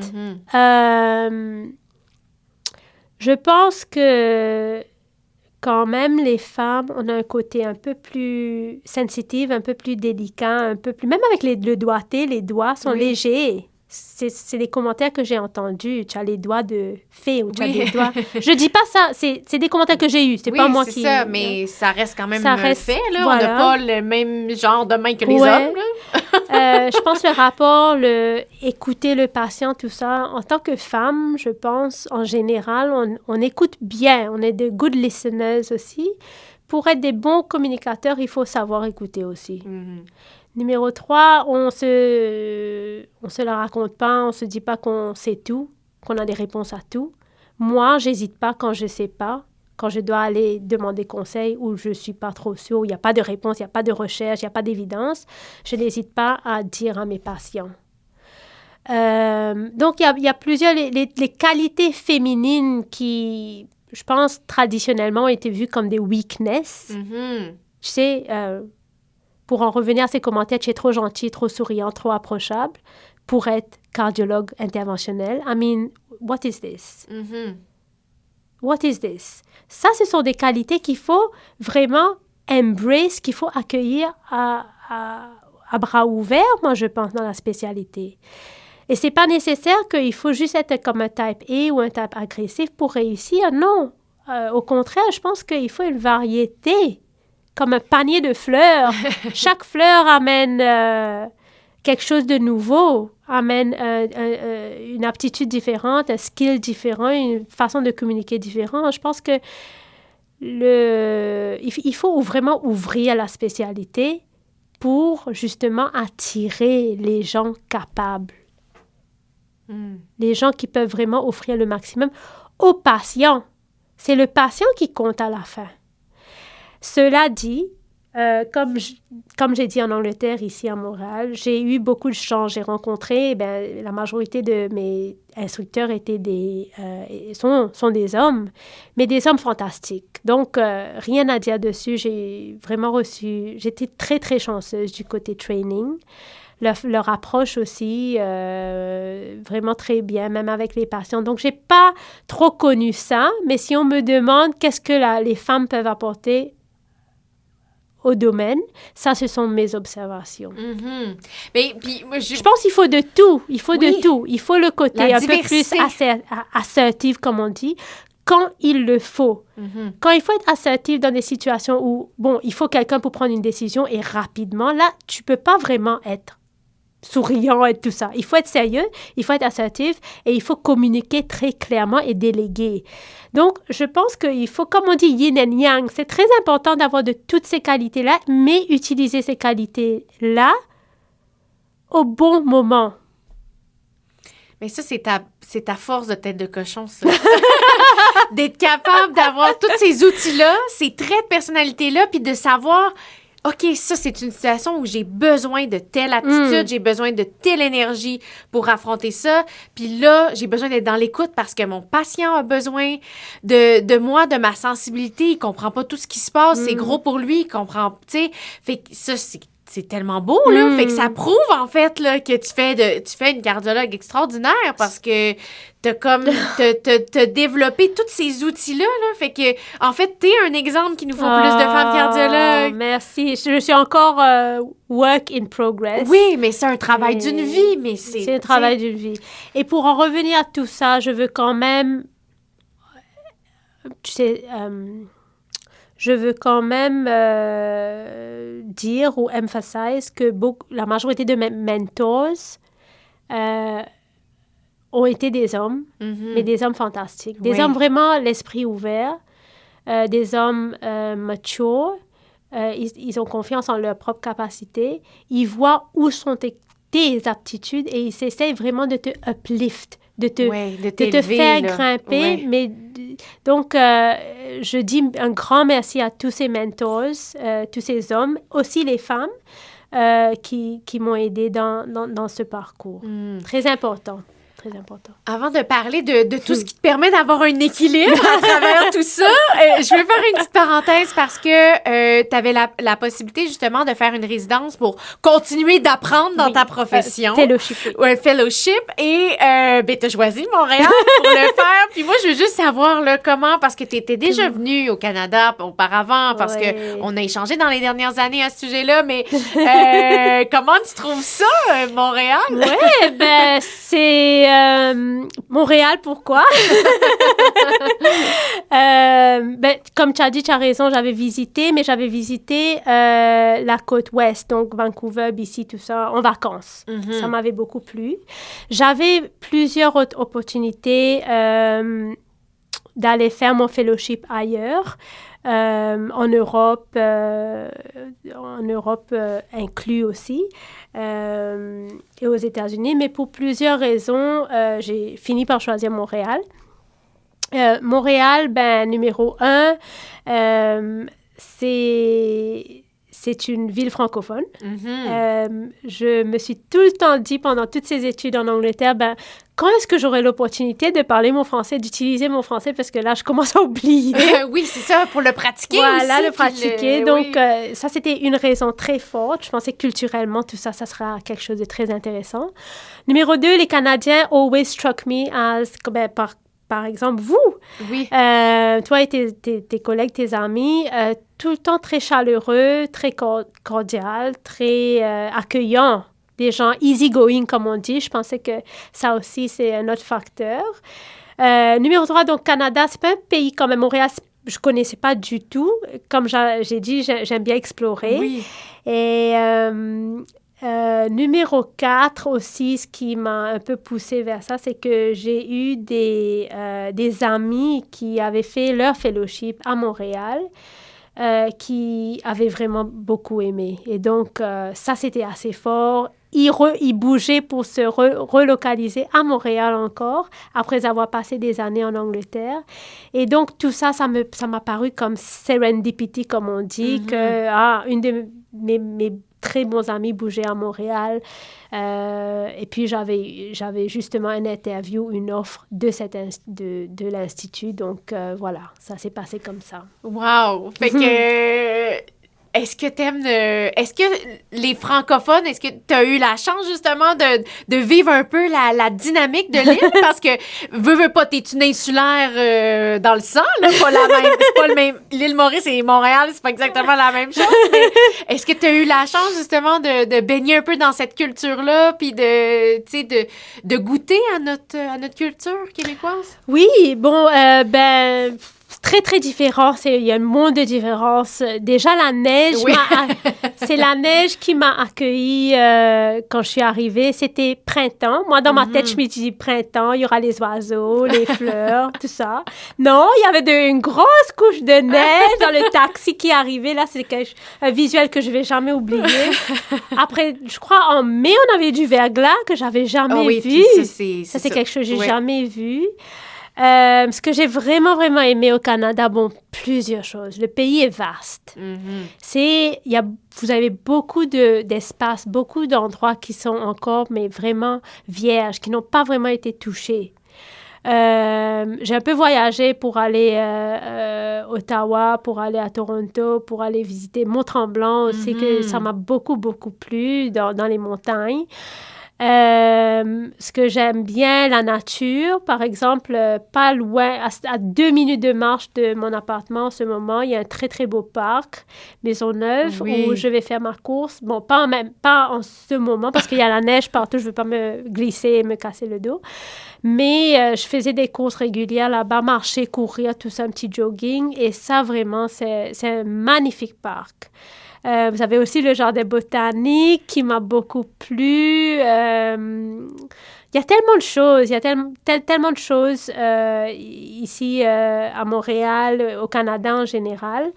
Je pense que quand même, les femmes, on a un côté un peu plus sensitif, un peu plus délicat, un peu plus... Même avec le doigté, les doigts sont légers. c'est des commentaires que j'ai entendus. Tu as les doigts de fée ou tu as des doigts... Je dis pas ça, c'est des commentaires que j'ai eus. C'est pas moi qui... Oui, c'est ça, mais ça reste quand même fait, là. Voilà. On n'a pas le même genre de main que les hommes, là. Je pense le rapport, écouter le patient, tout ça. En tant que femme, je pense, en général, on écoute bien. On est de good listeners aussi. Pour être des bons communicateurs, il faut savoir écouter aussi. Mm-hmm. Numéro 3, on se la raconte pas, on se dit pas qu'on sait tout, qu'on a des réponses à tout. Moi, j'hésite pas quand je sais pas, quand je dois aller demander conseil ou je suis pas trop sûre, il n'y a pas de réponse, il n'y a pas de recherche, il n'y a pas d'évidence. Je n'hésite pas à dire à mes patients. Donc, il y a plusieurs... Les qualités féminines qui, je pense, traditionnellement ont été vues comme des weaknesses. Mm-hmm. Tu sais... pour en revenir à ces commentaires, tu es trop gentil, trop souriant, trop approchable pour être cardiologue interventionnel. I mean, what is this? Mm-hmm. What is this? Ça, ce sont des qualités qu'il faut vraiment embrace, qu'il faut accueillir à bras ouverts, moi, je pense, dans la spécialité. Et c'est pas nécessaire qu'il faut juste être comme un type A ou un type agressif pour réussir. Non. Au contraire, je pense qu'il faut une variété. Comme un panier de fleurs. Chaque fleur amène quelque chose de nouveau, amène une aptitude différente, un skill différent, une façon de communiquer différente. Je pense que il faut vraiment ouvrir la spécialité pour justement attirer les gens capables. Les gens qui peuvent vraiment offrir le maximum aux patients. C'est le patient qui compte à la fin. Cela dit, comme j'ai dit en Angleterre, ici à Montréal, j'ai eu beaucoup de chance. J'ai rencontré, la majorité de mes instructeurs sont des hommes, mais des hommes fantastiques. Donc, rien à dire dessus. J'étais très, très chanceuse du côté training. Leur approche aussi, vraiment très bien, même avec les patients. Donc, je n'ai pas trop connu ça, mais si on me demande qu'est-ce que les femmes peuvent apporter au domaine, ça, ce sont mes observations. Mm-hmm. Mais, puis, moi, je pense qu'il faut de tout. Il faut de tout. Il faut le côté un peu plus assertif, comme on dit, quand il le faut. Mm-hmm. Quand il faut être assertif dans des situations où, il faut quelqu'un pour prendre une décision et rapidement, là, tu ne peux pas vraiment être souriant et tout ça. Il faut être sérieux, il faut être assertif et il faut communiquer très clairement et déléguer. Donc, je pense qu'il faut, comme on dit, yin and yang. C'est très important d'avoir de toutes ces qualités-là, mais utiliser ces qualités-là au bon moment. Mais ça, c'est ta force de tête de cochon, ça. D'être capable d'avoir tous ces outils-là, ces traits de personnalité-là, puis de savoir... OK, ça, c'est une situation où j'ai besoin de telle aptitude, j'ai besoin de telle énergie pour affronter ça. Puis là, j'ai besoin d'être dans l'écoute parce que mon patient a besoin de moi, de ma sensibilité. Il comprend pas tout ce qui se passe. C'est gros pour lui. Il comprend, tu sais. Fait que ça, c'est tellement beau, là. Fait que ça prouve, en fait, là, que tu fais une cardiologue extraordinaire parce que t'as développé tous ces outils-là, là. Fait que, en fait, t'es un exemple qui nous faut plus de femmes cardiologues. Merci. Je suis encore work in progress. Oui, mais c'est un travail d'une vie, mais c'est un travail d'une vie. Et pour en revenir à tout ça, je veux quand même, dire ou emphasize que la majorité de mes mentors ont été des hommes, mais des hommes fantastiques. Des hommes vraiment l'esprit ouvert, des hommes matures. Ils ont confiance en leur propre capacité. Ils voient où sont tes aptitudes et ils essaient vraiment de te uplift, de te faire grimper. Ouais. Mais, donc, je dis un grand merci à tous ces mentors, tous ces hommes, aussi les femmes qui m'ont aidée dans ce parcours. Très important. Très important. Avant de parler de tout ce qui te permet d'avoir un équilibre à travers tout ça, je vais faire une petite parenthèse parce que tu avais la possibilité justement de faire une résidence pour continuer d'apprendre dans ta profession. Fellowship. Ouais, fellowship. Et tu as choisi Montréal pour le faire Puis moi, je veux juste savoir là, comment, parce que tu étais déjà venue au Canada auparavant, parce qu'on a échangé dans les dernières années à ce sujet-là, mais comment tu trouves ça, Montréal? Oui, ben c'est Montréal, pourquoi? Ben, comme tu as dit, tu as raison, j'avais visité la côte ouest, donc Vancouver, BC, tout ça, en vacances. Mm-hmm. Ça m'avait beaucoup plu. J'avais plusieurs autres opportunités d'aller faire mon fellowship ailleurs, en Europe inclus aussi, et aux États-Unis. Mais pour plusieurs raisons, j'ai fini par choisir Montréal. Montréal, ben, numéro 1, c'est une ville francophone. Mm-hmm. Je me suis tout le temps dit pendant toutes ces études en Angleterre, ben, quand est-ce que j'aurai l'opportunité de parler mon français, d'utiliser mon français, parce que là, je commence à oublier. Oui, c'est ça, pour le pratiquer voilà, aussi. Voilà, le pratiquer. Donc, ça, c'était une raison très forte. Je pensais que culturellement, tout ça, ça sera quelque chose de très intéressant. Numéro 2, les Canadiens always struck me as, ben, par exemple, vous, oui. Toi et tes collègues, tes amis, tout le temps très chaleureux, très cordial, très accueillant. Des gens easygoing, comme on dit. Je pensais que ça aussi, c'est un autre facteur. Numéro 3, donc Canada, c'est pas un pays comme Montréal, je connaissais pas du tout. Comme j'ai dit, j'aime bien explorer. Oui. Et numéro 4 aussi, ce qui m'a un peu poussée vers ça, c'est que j'ai eu des amis qui avaient fait leur fellowship à Montréal, qui avaient vraiment beaucoup aimé. Et donc, ça, c'était assez fort. Ils bougeaient pour se relocaliser à Montréal encore, après avoir passé des années en Angleterre. Et donc, tout ça, ça m'a paru comme serendipity, comme on dit, que une de mes très bons amis bougeaient à Montréal. Et puis, j'avais justement une interview, une offre de l'Institut. Donc, voilà, ça s'est passé comme ça. Wow! Fait que... Est-ce que les francophones, est-ce que tu as eu la chance, justement, de vivre un peu la dynamique de l'île? Parce que, veux pas, t'es une insulaire dans le sang, là, c'est pas le même. L'île Maurice et Montréal, c'est pas exactement la même chose. Mais est-ce que tu as eu la chance, justement, de baigner un peu dans cette culture-là, puis de goûter à notre culture québécoise? Oui, bon, ben... Très, très différent. Il y a un monde de différence. Déjà, la neige, oui. C'est la neige qui m'a accueillie quand je suis arrivée. C'était printemps. Moi, dans ma tête, je me dis printemps, il y aura les oiseaux, les fleurs, tout ça. Non, il y avait une grosse couche de neige dans le taxi qui arrivait. Là, c'est un visuel que je ne vais jamais oublier. Après, je crois, en mai, on avait du verglas que je n'avais jamais vu. Ça, c'est quelque chose que je n'ai jamais vu. Ce que j'ai vraiment, vraiment aimé au Canada, bon, plusieurs choses. Le pays est vaste. Vous avez beaucoup d'espace, beaucoup d'endroits qui sont encore, mais vraiment vierges, qui n'ont pas vraiment été touchés. J'ai un peu voyagé pour aller à Ottawa, pour aller à Toronto, pour aller visiter Mont-Tremblant aussi, que ça m'a beaucoup, beaucoup plu dans les montagnes. Ce que j'aime bien, la nature, par exemple, pas loin, à 2 minutes de marche de mon appartement en ce moment, il y a un très, très beau parc, Maisonneuve, où je vais faire ma course. Bon, pas en ce moment, parce qu'il y a la neige partout, je ne veux pas me glisser et me casser le dos. Mais je faisais des courses régulières là-bas, marcher, courir, tout ça, un petit jogging. Et ça, vraiment, c'est un magnifique parc. Vous avez aussi le jardin botanique qui m'a beaucoup plu. Il y a tellement de choses. Il y a tellement de choses ici à Montréal, au Canada en général.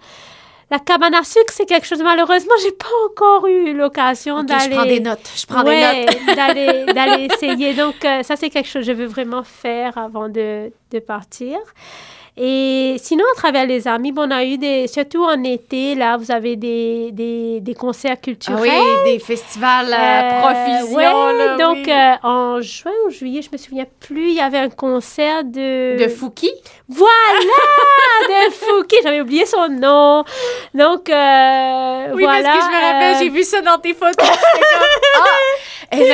La cabane à sucre, c'est quelque chose... Malheureusement, j'ai pas encore eu l'occasion d'aller... Je prends des notes. d'aller essayer. Donc, ça, c'est quelque chose que je veux vraiment faire avant de partir. Et sinon, à travers les amis, on a eu surtout en été, là, vous avez des concerts culturels. Ah oui, des festivals à profusion. Là, donc, en juin ou juillet, je me souviens plus, il y avait un concert de Fouki. Voilà, de Fouki. J'avais oublié son nom. Donc, oui, voilà. Parce que je me rappelle, j'ai vu ça dans tes photos. Elle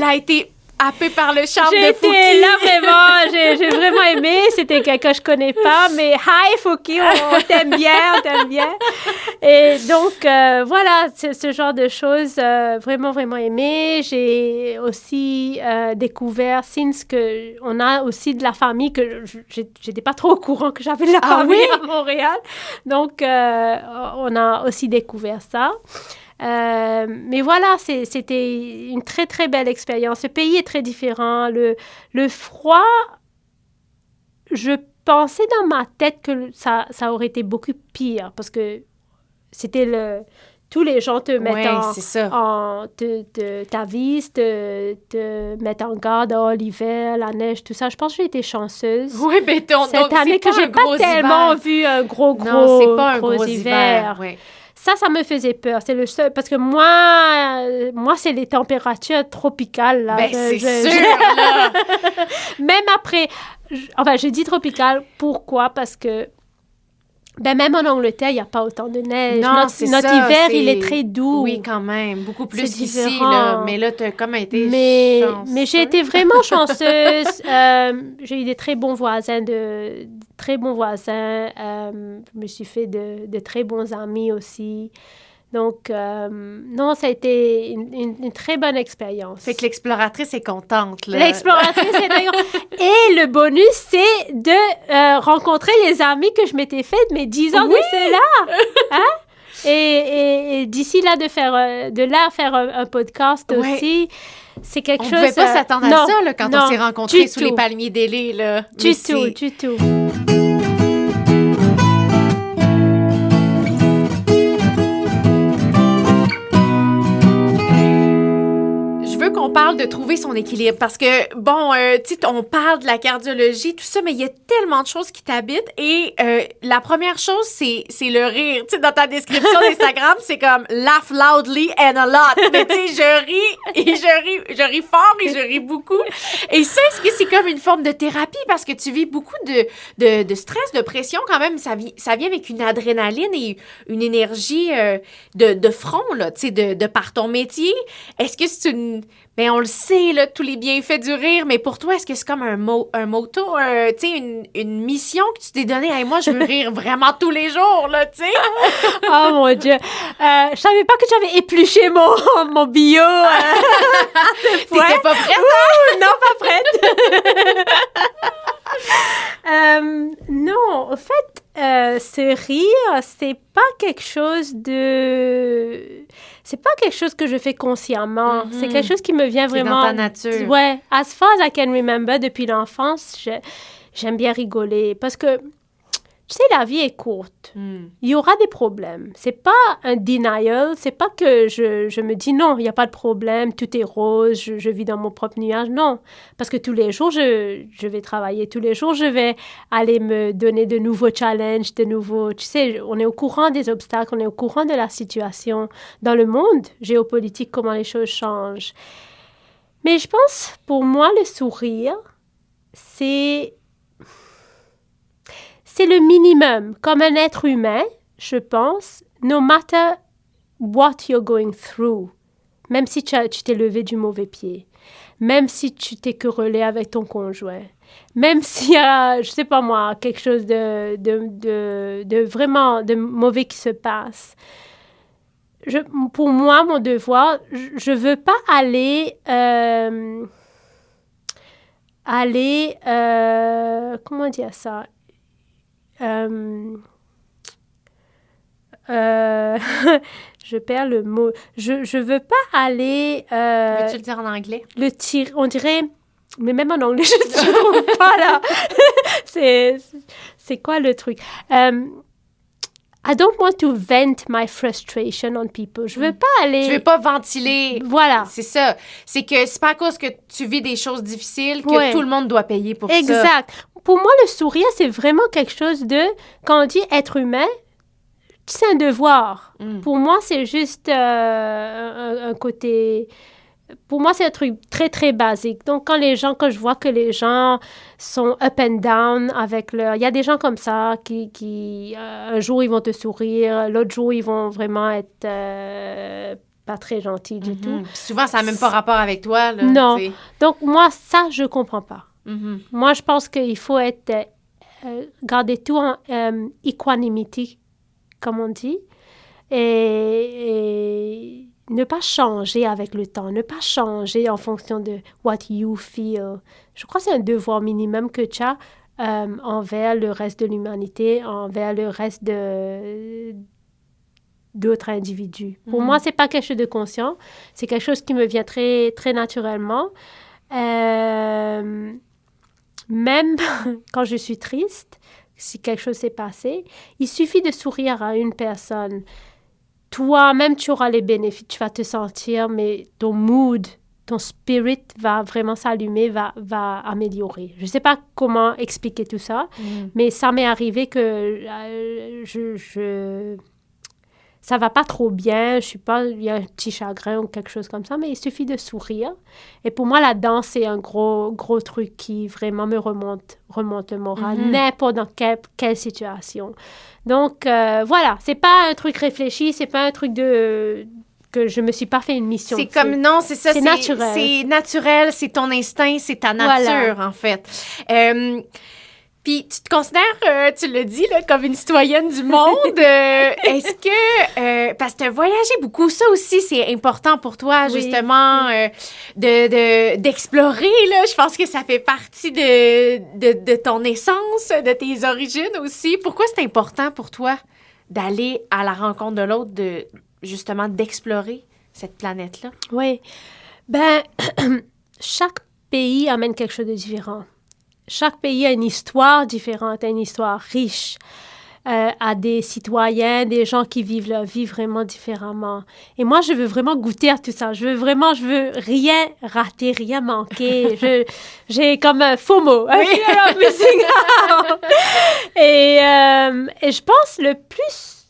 a été happée par le charme de Fouki. Là, vraiment, j'ai vraiment aimé. C'était quelqu'un que je connais pas, mais hi, Fouki, on t'aime bien, on t'aime bien. Et donc, voilà, c'est ce genre de choses vraiment, vraiment aimé. J'ai aussi découvert, since que on a aussi de la famille, que j'étais pas trop au courant que j'avais de la famille à Montréal. Donc, on a aussi découvert ça. Mais voilà, c'était une très, très belle expérience. Le pays est très différent. Le froid, je pensais dans ma tête que ça aurait été beaucoup pire parce que c'était tous les gens te mettent t'avisent, te mettent en garde, l'hiver, la neige, tout ça. Je pense que j'ai été chanceuse. Oui, mais cette année que j'ai pas tellement vu un gros c'est pas un gros hiver. Oui. Ça me faisait peur. C'est le seul... Parce que moi c'est les températures tropicales. Là. Ben, c'est sûr, là! Même après... je dis tropical. Pourquoi? Parce que même en Angleterre, il n'y a pas autant de neige. Non, notre hiver, il est très doux. Oui, quand même. Beaucoup plus qu'ici. Là. Mais là, tu as comme été chanceuse. Mais j'ai été vraiment chanceuse. J'ai eu des très bons voisins. Je me suis fait de très bons amis aussi. Donc, non, ça a été une très bonne expérience. Fait que l'exploratrice est contente, là. L'exploratrice est contente. Et le bonus, c'est de rencontrer les amis que je m'étais fait de mes 10 ans de cela. Hein? Et d'ici là, de faire un podcast aussi. C'est quelque chose... On ne pouvait pas s'attendre à ça, là, quand on s'est rencontrés sous les palmiers d'Élé, là. Du tout. Qu'on parle de trouver son équilibre parce que, bon, tu sais, on parle de la cardiologie, tout ça, mais il y a tellement de choses qui t'habitent et la première chose, c'est le rire. Tu sais, dans ta description d'Instagram, c'est comme « laugh loudly and a lot ». Mais tu sais, je ris fort et je ris beaucoup. Et ça, est-ce que c'est comme une forme de thérapie parce que tu vis beaucoup de stress, de pression quand même, ça vient avec une adrénaline et une énergie de front, là, tu sais, de par ton métier. Est-ce que c'est une... Ben, on le sait, là, tous les bienfaits du rire, mais pour toi, est-ce que c'est comme un motto, tu sais, une mission que tu t'es donnée? Hey, moi, je veux rire vraiment tous les jours, là, tu sais. Oh, mon Dieu. Je savais pas que j'avais épluché mon bio. T'étais pas prête, hein? Non, pas prête. Non, en fait, ce rire, c'est pas quelque chose que je fais consciemment. C'est quelque chose qui me vient vraiment... C'est dans ta nature. Ouais. As far as I can remember, depuis l'enfance, j'aime bien rigoler. Parce que, tu sais, la vie est courte. Il y aura des problèmes. C'est pas un denial. C'est pas que je me dis non, il n'y a pas de problème, tout est rose, je vis dans mon propre nuage. Non. Parce que tous les jours, je vais travailler. Tous les jours, je vais aller me donner de nouveaux challenges, de nouveaux... Tu sais, on est au courant des obstacles, on est au courant de la situation dans le monde géopolitique, comment les choses changent. Mais je pense, pour moi, le sourire, c'est le minimum. Comme un être humain, je pense, no matter what you're going through, même si tu t'es levé du mauvais pied, même si tu t'es querellé avec ton conjoint, même s'il y a, je sais pas moi, quelque chose de vraiment de mauvais qui se passe, pour moi, mon devoir, je veux pas aller... comment dire ça? Je perds le mot. Je veux pas aller... Veux-tu le dire en anglais? On dirait... Mais même en anglais, je ne trouve pas, là. C'est quoi le truc? I don't want to vent my frustration on people. Je veux pas aller... Tu veux pas ventiler. Voilà. C'est ça. C'est que c'est pas à cause que tu vis des choses difficiles que tout le monde doit payer pour ça. Exact. Pour moi, le sourire, c'est vraiment quelque chose de... Quand on dit être humain, c'est un devoir. Pour moi, c'est juste un côté... Pour moi, c'est un truc très, très basique. Donc, quand je vois que les gens sont up and down avec leur... Il y a des gens comme ça qui un jour, ils vont te sourire, l'autre jour, ils vont vraiment être pas très gentils du tout. Puis souvent, ça n'a même pas rapport avec toi. Là, non. T'sais. Donc, moi, ça, je comprends pas. Moi, je pense qu'il faut garder tout en equanimity, comme on dit, et ne pas changer avec le temps, ne pas changer en fonction de what you feel. Je crois que c'est un devoir minimum que tu as envers le reste de l'humanité, envers le reste d'autres individus. Pour moi, c'est pas quelque chose de conscient, c'est quelque chose qui me vient très, très naturellement. Même quand je suis triste, si quelque chose s'est passé, il suffit de sourire à une personne. Toi-même, tu auras les bénéfices, tu vas te sentir, mais ton mood, ton spirit va vraiment s'allumer, va améliorer. Je ne sais pas comment expliquer tout ça, mais ça m'est arrivé que ça va pas trop bien, je suis pas, il y a un petit chagrin ou quelque chose comme ça, mais il suffit de sourire. Et pour moi, la danse, c'est un gros truc qui vraiment me remonte le moral, n'importe dans quelle situation. Donc, voilà, c'est pas un truc réfléchi, c'est pas un truc que je me suis pas fait une mission. C'est comme, non, c'est ça. C'est naturel. C'est naturel, c'est ton instinct, c'est ta nature, en fait. Puis, tu te considères, tu l'as dit, là, comme une citoyenne du monde. Est-ce que, parce que tu as voyagé beaucoup, ça aussi, c'est important pour toi, justement, d'explorer, là. Je pense que ça fait partie de ton essence, de tes origines aussi. Pourquoi c'est important pour toi d'aller à la rencontre de l'autre, justement, d'explorer cette planète-là? Oui. Ben, chaque pays amène quelque chose de différent. Chaque pays a une histoire différente, a une histoire riche, a des citoyens, des gens qui vivent leur vie vraiment différemment. Et moi, je veux vraiment goûter à tout ça. Je veux rien rater, rien manquer. J'ai comme un FOMO. Oui. Et je pense le plus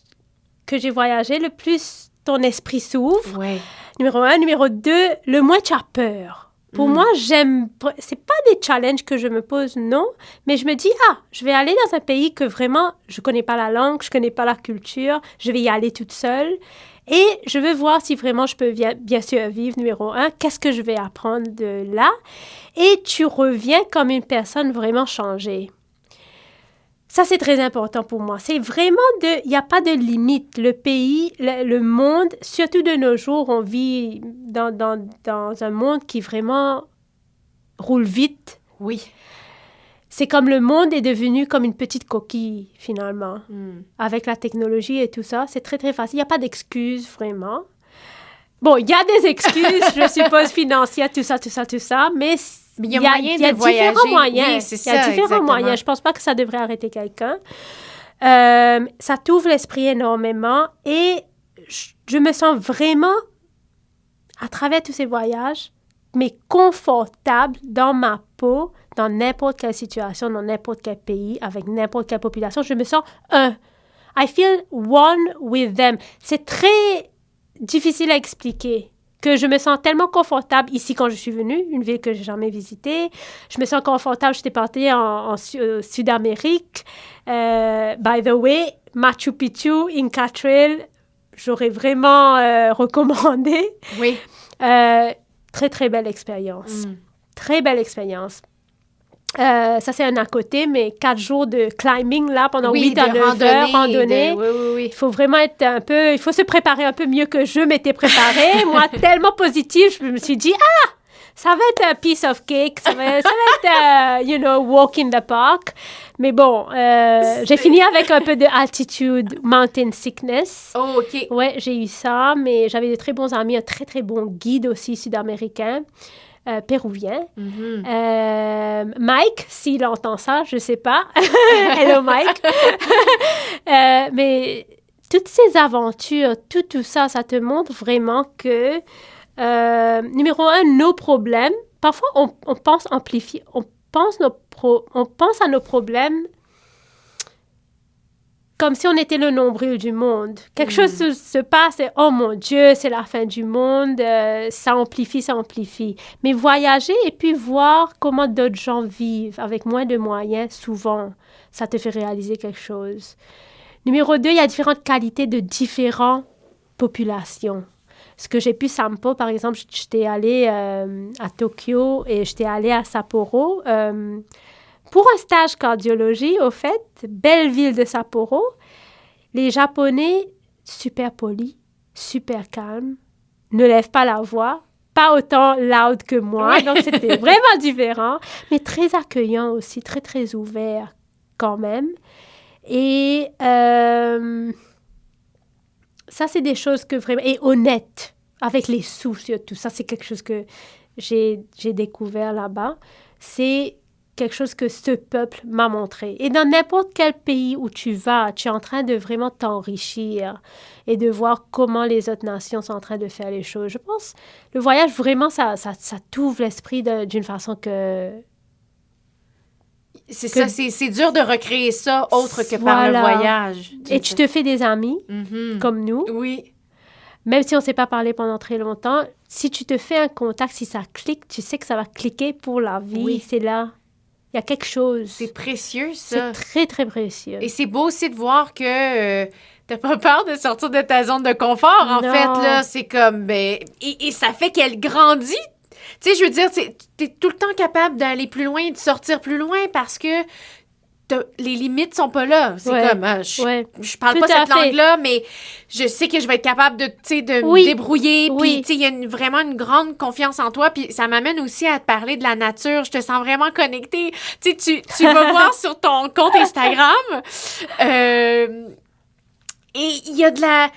que j'ai voyagé, le plus ton esprit s'ouvre. Ouais. Numéro 1. Numéro 2, le moins tu as peur. Pour moi, c'est pas des challenges que je me pose, non, mais je me dis, je vais aller dans un pays que vraiment, je connais pas la langue, je connais pas la culture, je vais y aller toute seule et je veux voir si vraiment je peux bien sûr vivre, numéro 1, qu'est-ce que je vais apprendre de là et tu reviens comme une personne vraiment changée. Ça, c'est très important pour moi. C'est vraiment il n'y a pas de limite. Le pays, le monde, surtout de nos jours, on vit dans un monde qui vraiment roule vite. Oui. C'est comme le monde est devenu comme une petite coquille, finalement. Avec la technologie et tout ça, c'est très, très facile. Il n'y a pas d'excuses, vraiment. Bon, il y a des excuses, je suppose, financières, tout ça, mais il y a moyen de voyager. Différents moyens. Oui, c'est ça, il y a différents moyens. Je ne pense pas que ça devrait arrêter quelqu'un. Ça t'ouvre l'esprit énormément et je me sens vraiment, à travers tous ces voyages, mais confortable dans ma peau, dans n'importe quelle situation, dans n'importe quel pays, avec n'importe quelle population. Je me sens I feel one with them. C'est très difficile à expliquer. Que je me sens tellement confortable ici quand je suis venue, une ville que je n'ai jamais visitée. Je me sens confortable, j'étais partie en Sud-Amérique. By the way, Machu Picchu, Inca Trail, j'aurais vraiment recommandé. Oui. Très, très belle expérience. Très belle expérience. Ça, c'est un à côté, mais 4 jours de climbing, là, pendant 8 à 9 heures, randonnée. Oui. Il faut vraiment être il faut se préparer un peu mieux que je m'étais préparée. Moi, tellement positive, je me suis dit, ça va être un piece of cake, ça va être, walk in the park. Mais bon, j'ai fini avec un peu de altitude, mountain sickness. Oh, OK. Ouais, j'ai eu ça, mais j'avais de très bons amis, un très, très bon guide aussi sud-américain. Péruvien. Mike, s'il entend ça, je ne sais pas. Hello, Mike. Mais toutes ces aventures, tout ça, ça te montre vraiment que, numéro 1, nos problèmes, parfois on pense amplifier, on pense à nos problèmes comme si on était le nombril du monde. Quelque chose se passe et « Oh mon Dieu, c'est la fin du monde », ça amplifie. Mais voyager et puis voir comment d'autres gens vivent avec moins de moyens, souvent, ça te fait réaliser quelque chose. Numéro 2, il y a différentes qualités de différentes populations. ce que j'ai pu sample, par exemple, j'étais allée à Tokyo et j'étais allée à Sapporo pour un stage cardiologie, au fait. Belle ville de Sapporo. Les Japonais, super polis, super calmes, ne lèvent pas la voix, pas autant loud que moi. Donc, c'était vraiment différent, mais très accueillant aussi, très, très ouvert quand même. Et ça, c'est des choses que vraiment... Et honnête, avec les sous, surtout. Ça, c'est quelque chose que j'ai découvert là-bas. C'est quelque chose que ce peuple m'a montré. Et dans n'importe quel pays où tu vas, tu es en train de vraiment t'enrichir et de voir comment les autres nations sont en train de faire les choses. Je pense le voyage, vraiment, ça t'ouvre l'esprit d'une façon que... Ça, c'est dur de recréer ça autre que par le voyage. Et tu te fais des amis, comme nous. Oui. Même si on ne s'est pas parlé pendant très longtemps, si tu te fais un contact, si ça clique, tu sais que ça va cliquer pour la vie. Oui. C'est là. Il y a quelque chose. C'est précieux, ça. C'est très, très précieux. Et c'est beau aussi de voir que t'as pas peur de sortir de ta zone de confort, en fait, là. C'est comme... et ça fait qu'elle grandit. Tu sais, je veux dire, t'es tout le temps capable d'aller plus loin, de sortir plus loin parce que les limites sont pas là. C'est comme, je parle pas cette langue-là, mais je sais que je vais être capable de me débrouiller. Puis, tu sais, il y a vraiment une grande confiance en toi. Puis, ça m'amène aussi à te parler de la nature. Je te sens vraiment connectée. Tu sais, tu vas voir sur ton compte Instagram. Et il y a de la...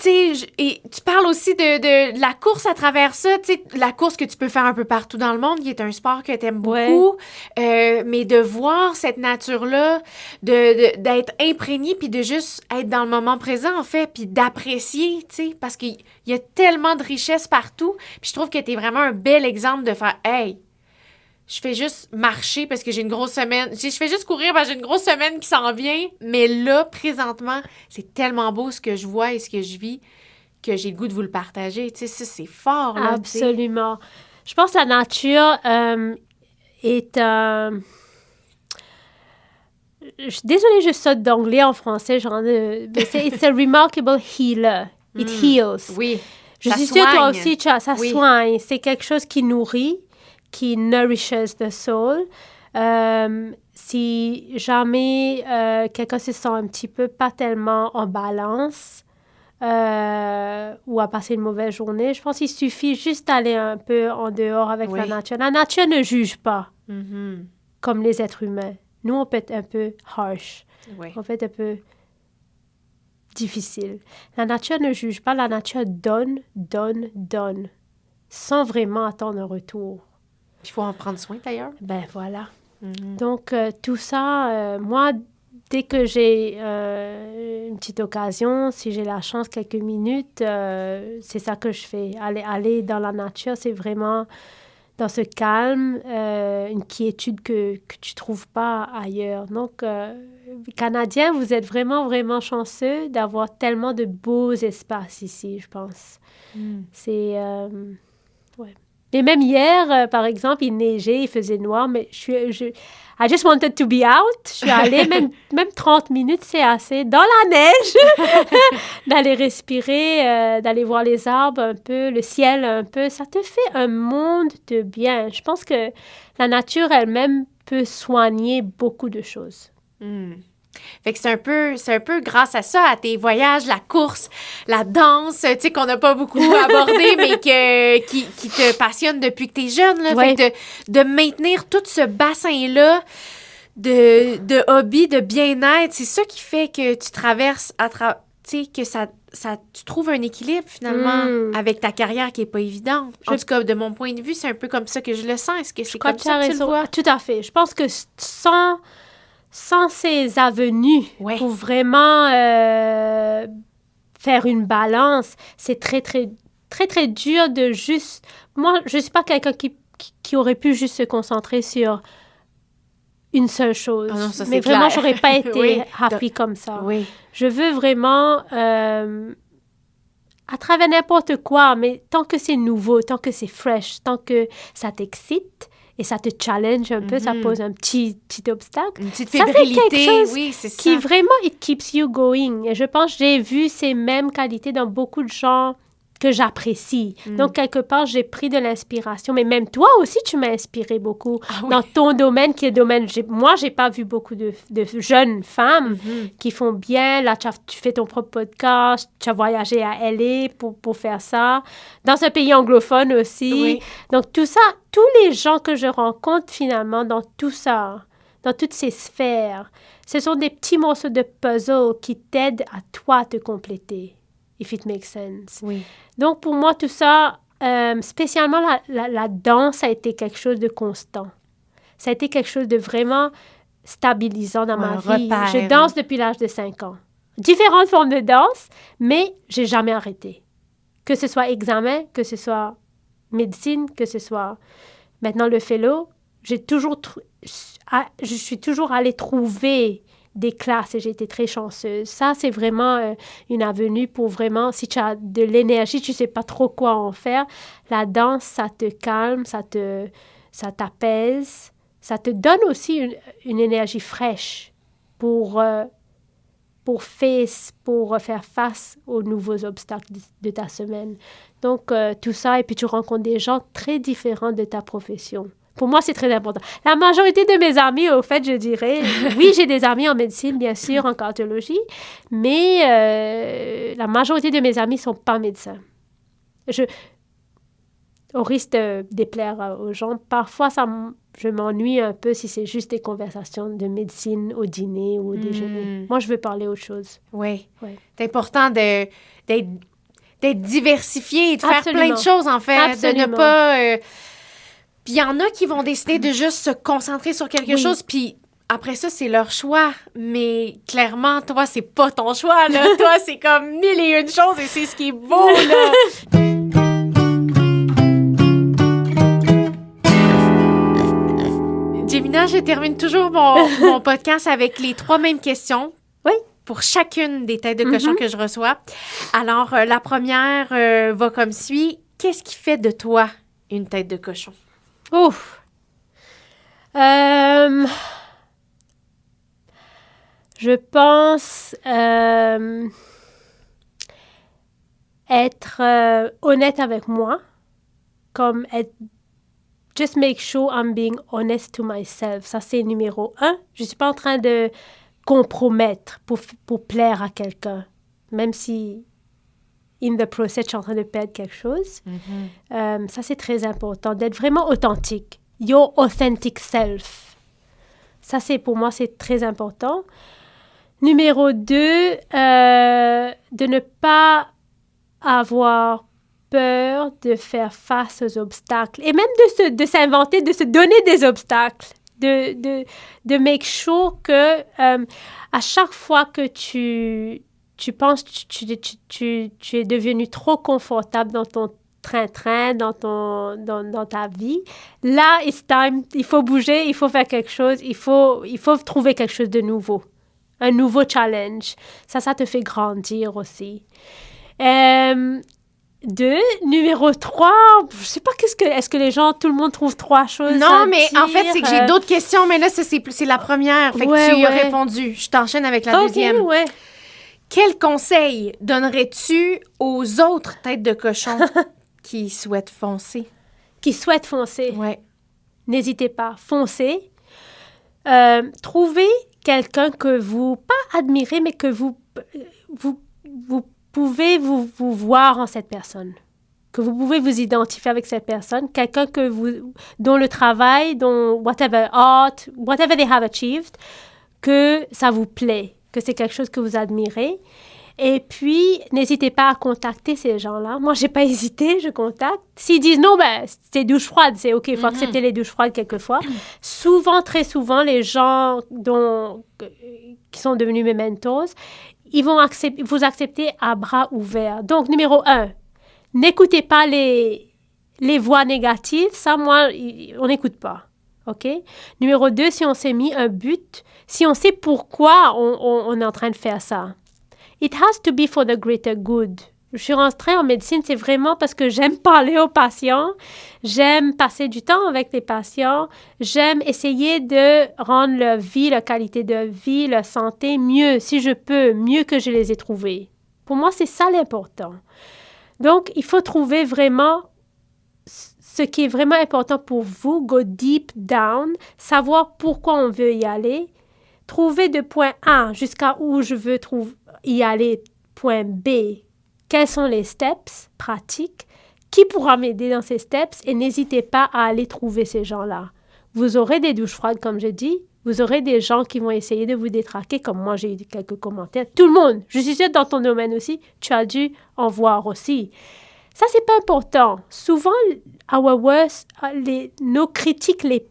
Tu sais, et tu parles aussi de la course à travers ça, tu sais, la course que tu peux faire un peu partout dans le monde, qui est un sport que tu aimes beaucoup, mais de voir cette nature-là, d'être imprégné, puis de juste être dans le moment présent, en fait, puis d'apprécier, tu sais, parce qu'il y a tellement de richesses partout, puis je trouve que tu es vraiment un bel exemple de faire « Hey, je fais juste marcher parce que j'ai une grosse semaine. Je fais juste courir parce que j'ai une grosse semaine qui s'en vient. Mais là, présentement, c'est tellement beau ce que je vois et ce que je vis que j'ai le goût de vous le partager. Tu sais, ça, c'est fort, là. Absolument. Je pense que la nature est... Désolée, je saute d'anglais en français. It's a remarkable healer. It heals. Oui, je suis sûre, toi aussi, ça soigne. C'est quelque chose qui nourrit, qui nourishes the soul. Si jamais quelqu'un se sent un petit peu pas tellement en balance ou a passé une mauvaise journée, je pense qu'il suffit juste d'aller un peu en dehors avec la nature. La nature ne juge pas comme les êtres humains. Nous, on peut être un peu harsh. On peut être un peu difficile. La nature ne juge pas. La nature donne, sans vraiment attendre un retour. Il faut en prendre soin, d'ailleurs. Ben voilà. Donc, tout ça, moi, dès que j'ai une petite occasion, si j'ai la chance, quelques minutes, c'est ça que je fais. Aller dans la nature, c'est vraiment dans ce calme, une quiétude que tu ne trouves pas ailleurs. Donc, Canadiens, vous êtes vraiment, vraiment chanceux d'avoir tellement de beaux espaces ici, je pense. C'est... ouais. Et même hier, par exemple, il neigeait, il faisait noir, mais I just wanted to be out. Je suis allée, même 30 minutes, c'est assez, dans la neige, d'aller respirer, d'aller voir les arbres un peu, le ciel un peu. Ça te fait un monde de bien. Je pense que la nature elle-même peut soigner beaucoup de choses. Fait que c'est un peu grâce à ça, à tes voyages, la course, la danse, tu sais, qu'on n'a pas beaucoup abordé, mais qui te passionne depuis que t'es jeune, là. Fait que de maintenir tout ce bassin-là de hobby, de bien-être, c'est ça qui fait que tu traverses, tu sais, que tu trouves un équilibre, finalement, avec ta carrière qui n'est pas évidente. En tout cas, de mon point de vue, c'est un peu comme ça que je le sens. Est-ce que c'est comme ça que tu le vois? Tout à fait. Je pense que sans ces avenues pour vraiment faire une balance, c'est très, très, très, très dur de juste... Moi, je ne suis pas quelqu'un qui aurait pu juste se concentrer sur une seule chose. Ah non, ça, mais vraiment, je n'aurais pas été happy comme ça. Je veux vraiment... à travers n'importe quoi, mais tant que c'est nouveau, tant que c'est fresh, tant que ça t'excite, et ça te challenge un peu, ça pose un petit obstacle. Une petite fébrilité, ça, c'est quelque chose c'est ça. Qui vraiment, it keeps you going. Et je pense que j'ai vu ces mêmes qualités dans beaucoup de gens que j'apprécie. Donc, quelque part, j'ai pris de l'inspiration. Mais même toi aussi, tu m'as inspiré beaucoup dans ton domaine, qui est le domaine... Moi, j'ai pas vu beaucoup de jeunes femmes qui font bien. Là, tu fais ton propre podcast. Tu as voyagé à LA pour faire ça. Dans un pays anglophone aussi. Oui. Donc, tout ça, tous les gens que je rencontre, finalement, dans tout ça, dans toutes ces sphères, ce sont des petits morceaux de puzzle qui t'aident à toi te compléter. If it makes sense. Oui. Donc, pour moi, tout ça, spécialement la danse a été quelque chose de constant. Ça a été quelque chose de vraiment stabilisant dans ma vie. Repère. Je danse depuis l'âge de 5 ans. Différentes formes de danse, mais j'ai jamais arrêté. Que ce soit examen, que ce soit médecine, que ce soit maintenant le fellow, je suis toujours allée trouver des classes et j'ai été très chanceuse. Ça, c'est vraiment une avenue pour vraiment, si tu as de l'énergie, tu ne sais pas trop quoi en faire, la danse, ça te calme, ça t'apaise, ça te donne aussi une énergie fraîche pour faire face aux nouveaux obstacles de ta semaine. Donc, tout ça, et puis tu rencontres des gens très différents de ta profession. Pour moi, c'est très important. La majorité de mes amis, au fait, je dirais, oui, j'ai des amis en médecine, bien sûr, en cardiologie, mais la majorité de mes amis ne sont pas médecins. Au risque de déplaire aux gens, parfois, je m'ennuie un peu si c'est juste des conversations de médecine au dîner ou au déjeuner. Moi, je veux parler autre chose. Oui. Ouais. C'est important d'être diversifié et de faire plein de choses, en fait. Absolument. De ne pas... Puis il y en a qui vont décider de juste se concentrer sur quelque chose, puis après ça, c'est leur choix. Mais clairement, toi, c'est pas ton choix, là. Toi, c'est comme 1001 choses et c'est ce qui est beau, là. Jemina, je termine toujours mon podcast avec les 3 mêmes questions. Oui. Pour chacune des têtes de cochon que je reçois. Alors, la première va comme suit. Qu'est-ce qui fait de toi une tête de cochon? Ouf! Je pense être honnête avec moi, comme être just make sure I'm being honest to myself. Ça, c'est numéro 1. Je ne suis pas en train de compromettre pour plaire à quelqu'un, même si in the process, je suis en train de perdre quelque chose. Ça, c'est très important, d'être vraiment authentique. Your authentic self. Ça, pour moi, c'est très important. Numéro 2, de ne pas avoir peur de faire face aux obstacles et même de s'inventer, de se donner des obstacles. De make sure que à chaque fois que tu penses que tu es devenu trop confortable dans ton train-train, dans ta vie, là, it's time, il faut bouger, il faut faire quelque chose, il faut trouver quelque chose de nouveau, un nouveau challenge. Ça te fait grandir aussi. 2, numéro 3, je sais pas est-ce que tout le monde trouve 3 choses Non, à mais dire? en fait, c'est que j'ai d'autres questions, mais là, c'est la première. Fait que tu y as répondu. Je t'enchaîne avec la deuxième. Ouais. Quel conseil donnerais-tu aux autres têtes de cochon qui souhaitent foncer? Qui souhaitent foncer? Ouais. N'hésitez pas, foncez. Trouvez quelqu'un que vous, pas admirez, mais que vous pouvez vous voir en cette personne, que vous pouvez vous identifier avec cette personne, quelqu'un dont le travail, dont whatever art, whatever they have achieved, que ça vous plaît, que c'est quelque chose que vous admirez. Et puis, n'hésitez pas à contacter ces gens-là. Moi, j'ai pas hésité, je contacte. S'ils disent non, c'est douche froide, c'est OK, il faut accepter les douches froides quelquefois. Souvent, très souvent, les gens qui sont devenus mes mentors, ils vont vous accepter à bras ouverts. Donc, numéro 1, n'écoutez pas les voix négatives. Ça, moi, on n'écoute pas. OK? Numéro 2, si on s'est mis un but, si on sait pourquoi on est en train de faire ça. It has to be for the greater good. Je suis rentrée en médecine, c'est vraiment parce que j'aime parler aux patients, j'aime passer du temps avec les patients, j'aime essayer de rendre leur vie, leur qualité de vie, leur santé mieux, si je peux, mieux que je les ai trouvés. Pour moi, c'est ça l'important. Donc, il faut trouver vraiment ce qui est vraiment important pour vous, go deep down, savoir pourquoi on veut y aller, trouver de point A jusqu'à où je veux y aller, point B, quels sont les steps pratiques, qui pourra m'aider dans ces steps, et n'hésitez pas à aller trouver ces gens-là. Vous aurez des douches froides, comme je dis, vous aurez des gens qui vont essayer de vous détraquer, comme moi, j'ai eu quelques commentaires. Tout le monde, je suis sûre dans ton domaine aussi, tu as dû en voir aussi. Ça, c'est pas important. Souvent, nos critiques les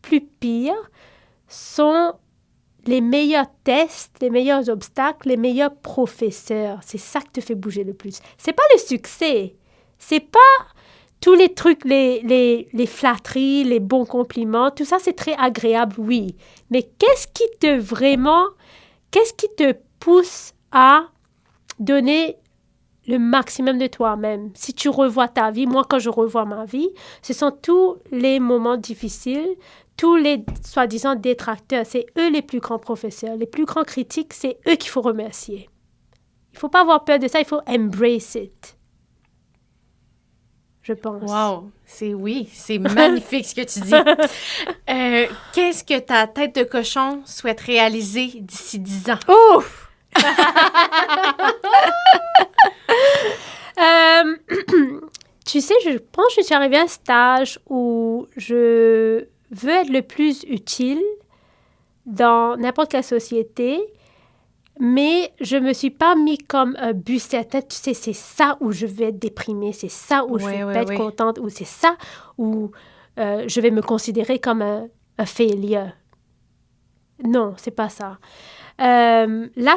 plus pires sont les meilleurs tests, les meilleurs obstacles, les meilleurs professeurs. C'est ça qui te fait bouger le plus. C'est pas le succès. C'est pas tous les trucs, les flatteries, les bons compliments. Tout ça, c'est très agréable, oui. Mais qu'est-ce qui te pousse à donner le maximum de toi-même? Si tu revois ta vie, moi, quand je revois ma vie, ce sont tous les moments difficiles, tous les soi-disant détracteurs, c'est eux les plus grands professeurs, les plus grands critiques, c'est eux qu'il faut remercier. Il ne faut pas avoir peur de ça, il faut embrace it. Je pense. Wow! C'est magnifique ce que tu dis. Qu'est-ce que ta tête de cochon souhaite réaliser d'ici 10 ans? Ouf! Tu sais, je pense que je suis arrivée à un stage où je veux être le plus utile dans n'importe quelle société, mais je ne me suis pas mis comme un but certain. Tu sais, c'est ça où je vais être déprimée, c'est ça où je vais pas être contente, ou c'est ça où je vais me considérer comme un failure. Non, c'est pas ça. Là,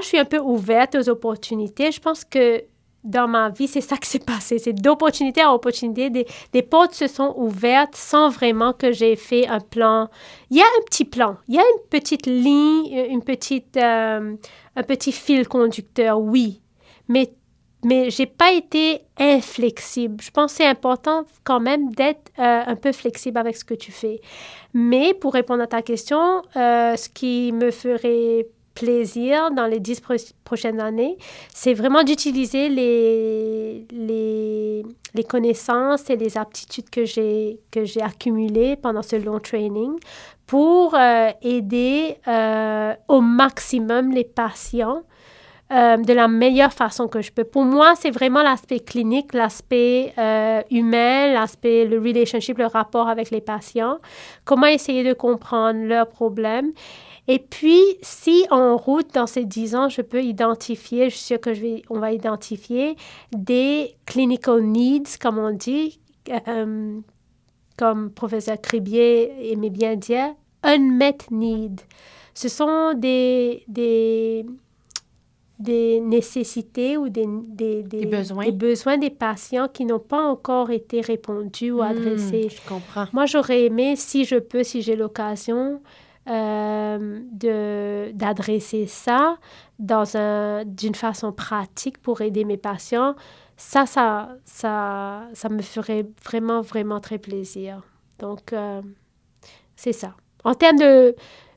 je suis un peu ouverte aux opportunités. Je pense que dans ma vie, c'est ça qui s'est passé. C'est d'opportunité à opportunité. Des portes se sont ouvertes sans vraiment que j'ai fait un plan. Il y a un petit plan. Il y a une petite ligne, un petit fil conducteur, oui. Mais je n'ai pas été inflexible. Je pense que c'est important quand même d'être un peu flexible avec ce que tu fais. Mais pour répondre à ta question, ce qui me ferait plaisir dans les 10 prochaines années, c'est vraiment d'utiliser les connaissances et les aptitudes que j'ai accumulées pendant ce long training pour aider au maximum les patients de la meilleure façon que je peux. Pour moi, c'est vraiment l'aspect clinique, l'aspect humain, l'aspect, le relationship, le rapport avec les patients, comment essayer de comprendre leurs problèmes. Et puis, si en route, dans ces 10 ans, je peux identifier, je suis sûre on va identifier des clinical needs, comme on dit, comme professeur Cribier aimait bien dire, unmet need. Ce sont des nécessités ou des besoins des patients qui n'ont pas encore été répondus ou adressés. Je comprends. Moi, j'aurais aimé, si j'ai l'occasion, d'adresser ça d'une façon pratique pour aider mes patients. Ça me ferait vraiment, vraiment très plaisir. Donc, c'est ça. En termes de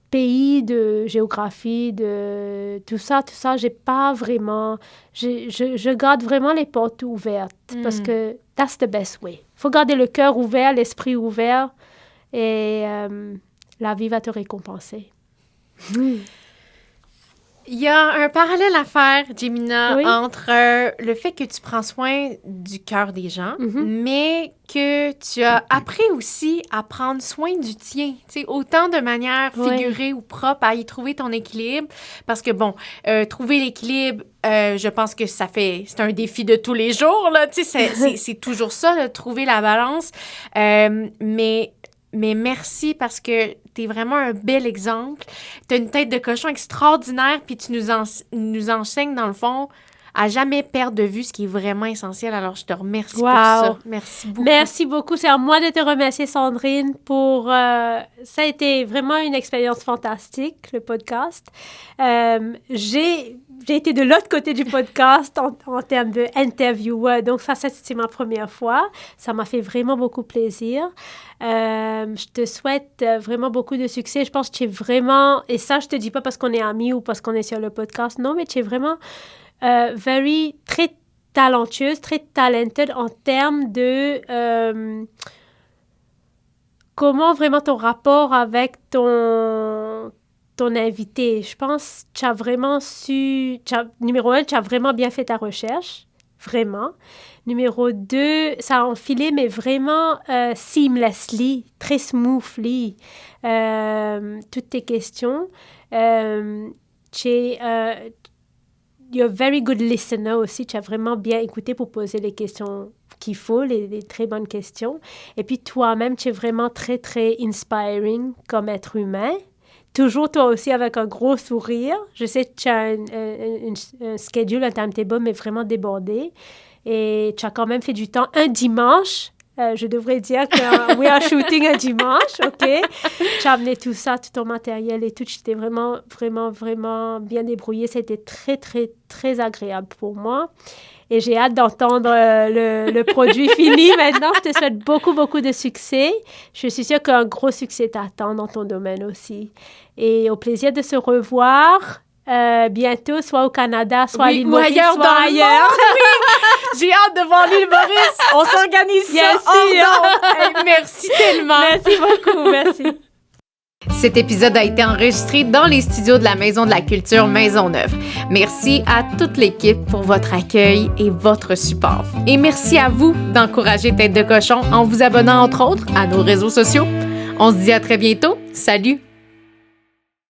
pays, de géographie, de tout ça, j'ai pas vraiment... Je garde vraiment les portes ouvertes parce que that's the best way. Il faut garder le cœur ouvert, l'esprit ouvert et la vie va te récompenser. Il y a un parallèle à faire, Jemina, entre le fait que tu prends soin du cœur des gens, mais que tu as appris aussi à prendre soin du tien, tu sais, autant de manière figurée ou propre, à y trouver ton équilibre. Parce que, bon, trouver l'équilibre, je pense que c'est un défi de tous les jours, là, tu sais, c'est toujours ça, là, trouver la balance. Mais merci parce que t'es vraiment un bel exemple. T'as une tête de cochon extraordinaire, puis tu nous enseignes, dans le fond, à jamais perdre de vue ce qui est vraiment essentiel. Alors, je te remercie pour ça. Merci beaucoup. Merci beaucoup. C'est à moi de te remercier, Sandrine, pour... ça a été vraiment une expérience fantastique, le podcast. J'ai été de l'autre côté du podcast en termes d'intervieweur. Donc, ça, c'est ma première fois. Ça m'a fait vraiment beaucoup plaisir. Je te souhaite vraiment beaucoup de succès. Je pense que tu es vraiment... Et ça, je te dis pas parce qu'on est amis ou parce qu'on est sur le podcast. Non, mais tu es vraiment... très talentueuse, très talented en termes de comment vraiment ton rapport avec ton invité. Je pense que tu as vraiment numéro 1, tu as vraiment bien fait ta recherche, vraiment. Numéro 2, ça a enfilé, mais vraiment seamlessly, très smoothly, toutes tes questions. You're a very good listener aussi. Tu as vraiment bien écouté pour poser les questions qu'il faut, les très bonnes questions. Et puis toi-même, tu es vraiment très, très inspiring comme être humain. Toujours toi aussi avec un gros sourire. Je sais que tu as un schedule, un timetable, mais vraiment débordé. Et tu as quand même fait du temps un dimanche. Je devrais dire que we are shooting un dimanche, OK? Tu as amené tout ça, tout ton matériel et tout. Tu t'es vraiment, vraiment, vraiment bien débrouillé. C'était très, très, très agréable pour moi. Et j'ai hâte d'entendre le produit fini. Maintenant, je te souhaite beaucoup, beaucoup de succès. Je suis sûre qu'un gros succès t'attend dans ton domaine aussi. Et au plaisir de se revoir bientôt, soit au Canada, soit à l'île Maurice, soit ailleurs. Oui. J'ai hâte de voir l'île Maurice. On s'organise ça hors d'onde. Merci tellement. Merci beaucoup, merci. Cet épisode a été enregistré dans les studios de la Maison de la Culture Maisonneuve. Merci à toute l'équipe pour votre accueil et votre support. Et merci à vous d'encourager Tête de Cochon en vous abonnant entre autres à nos réseaux sociaux. On se dit à très bientôt. Salut!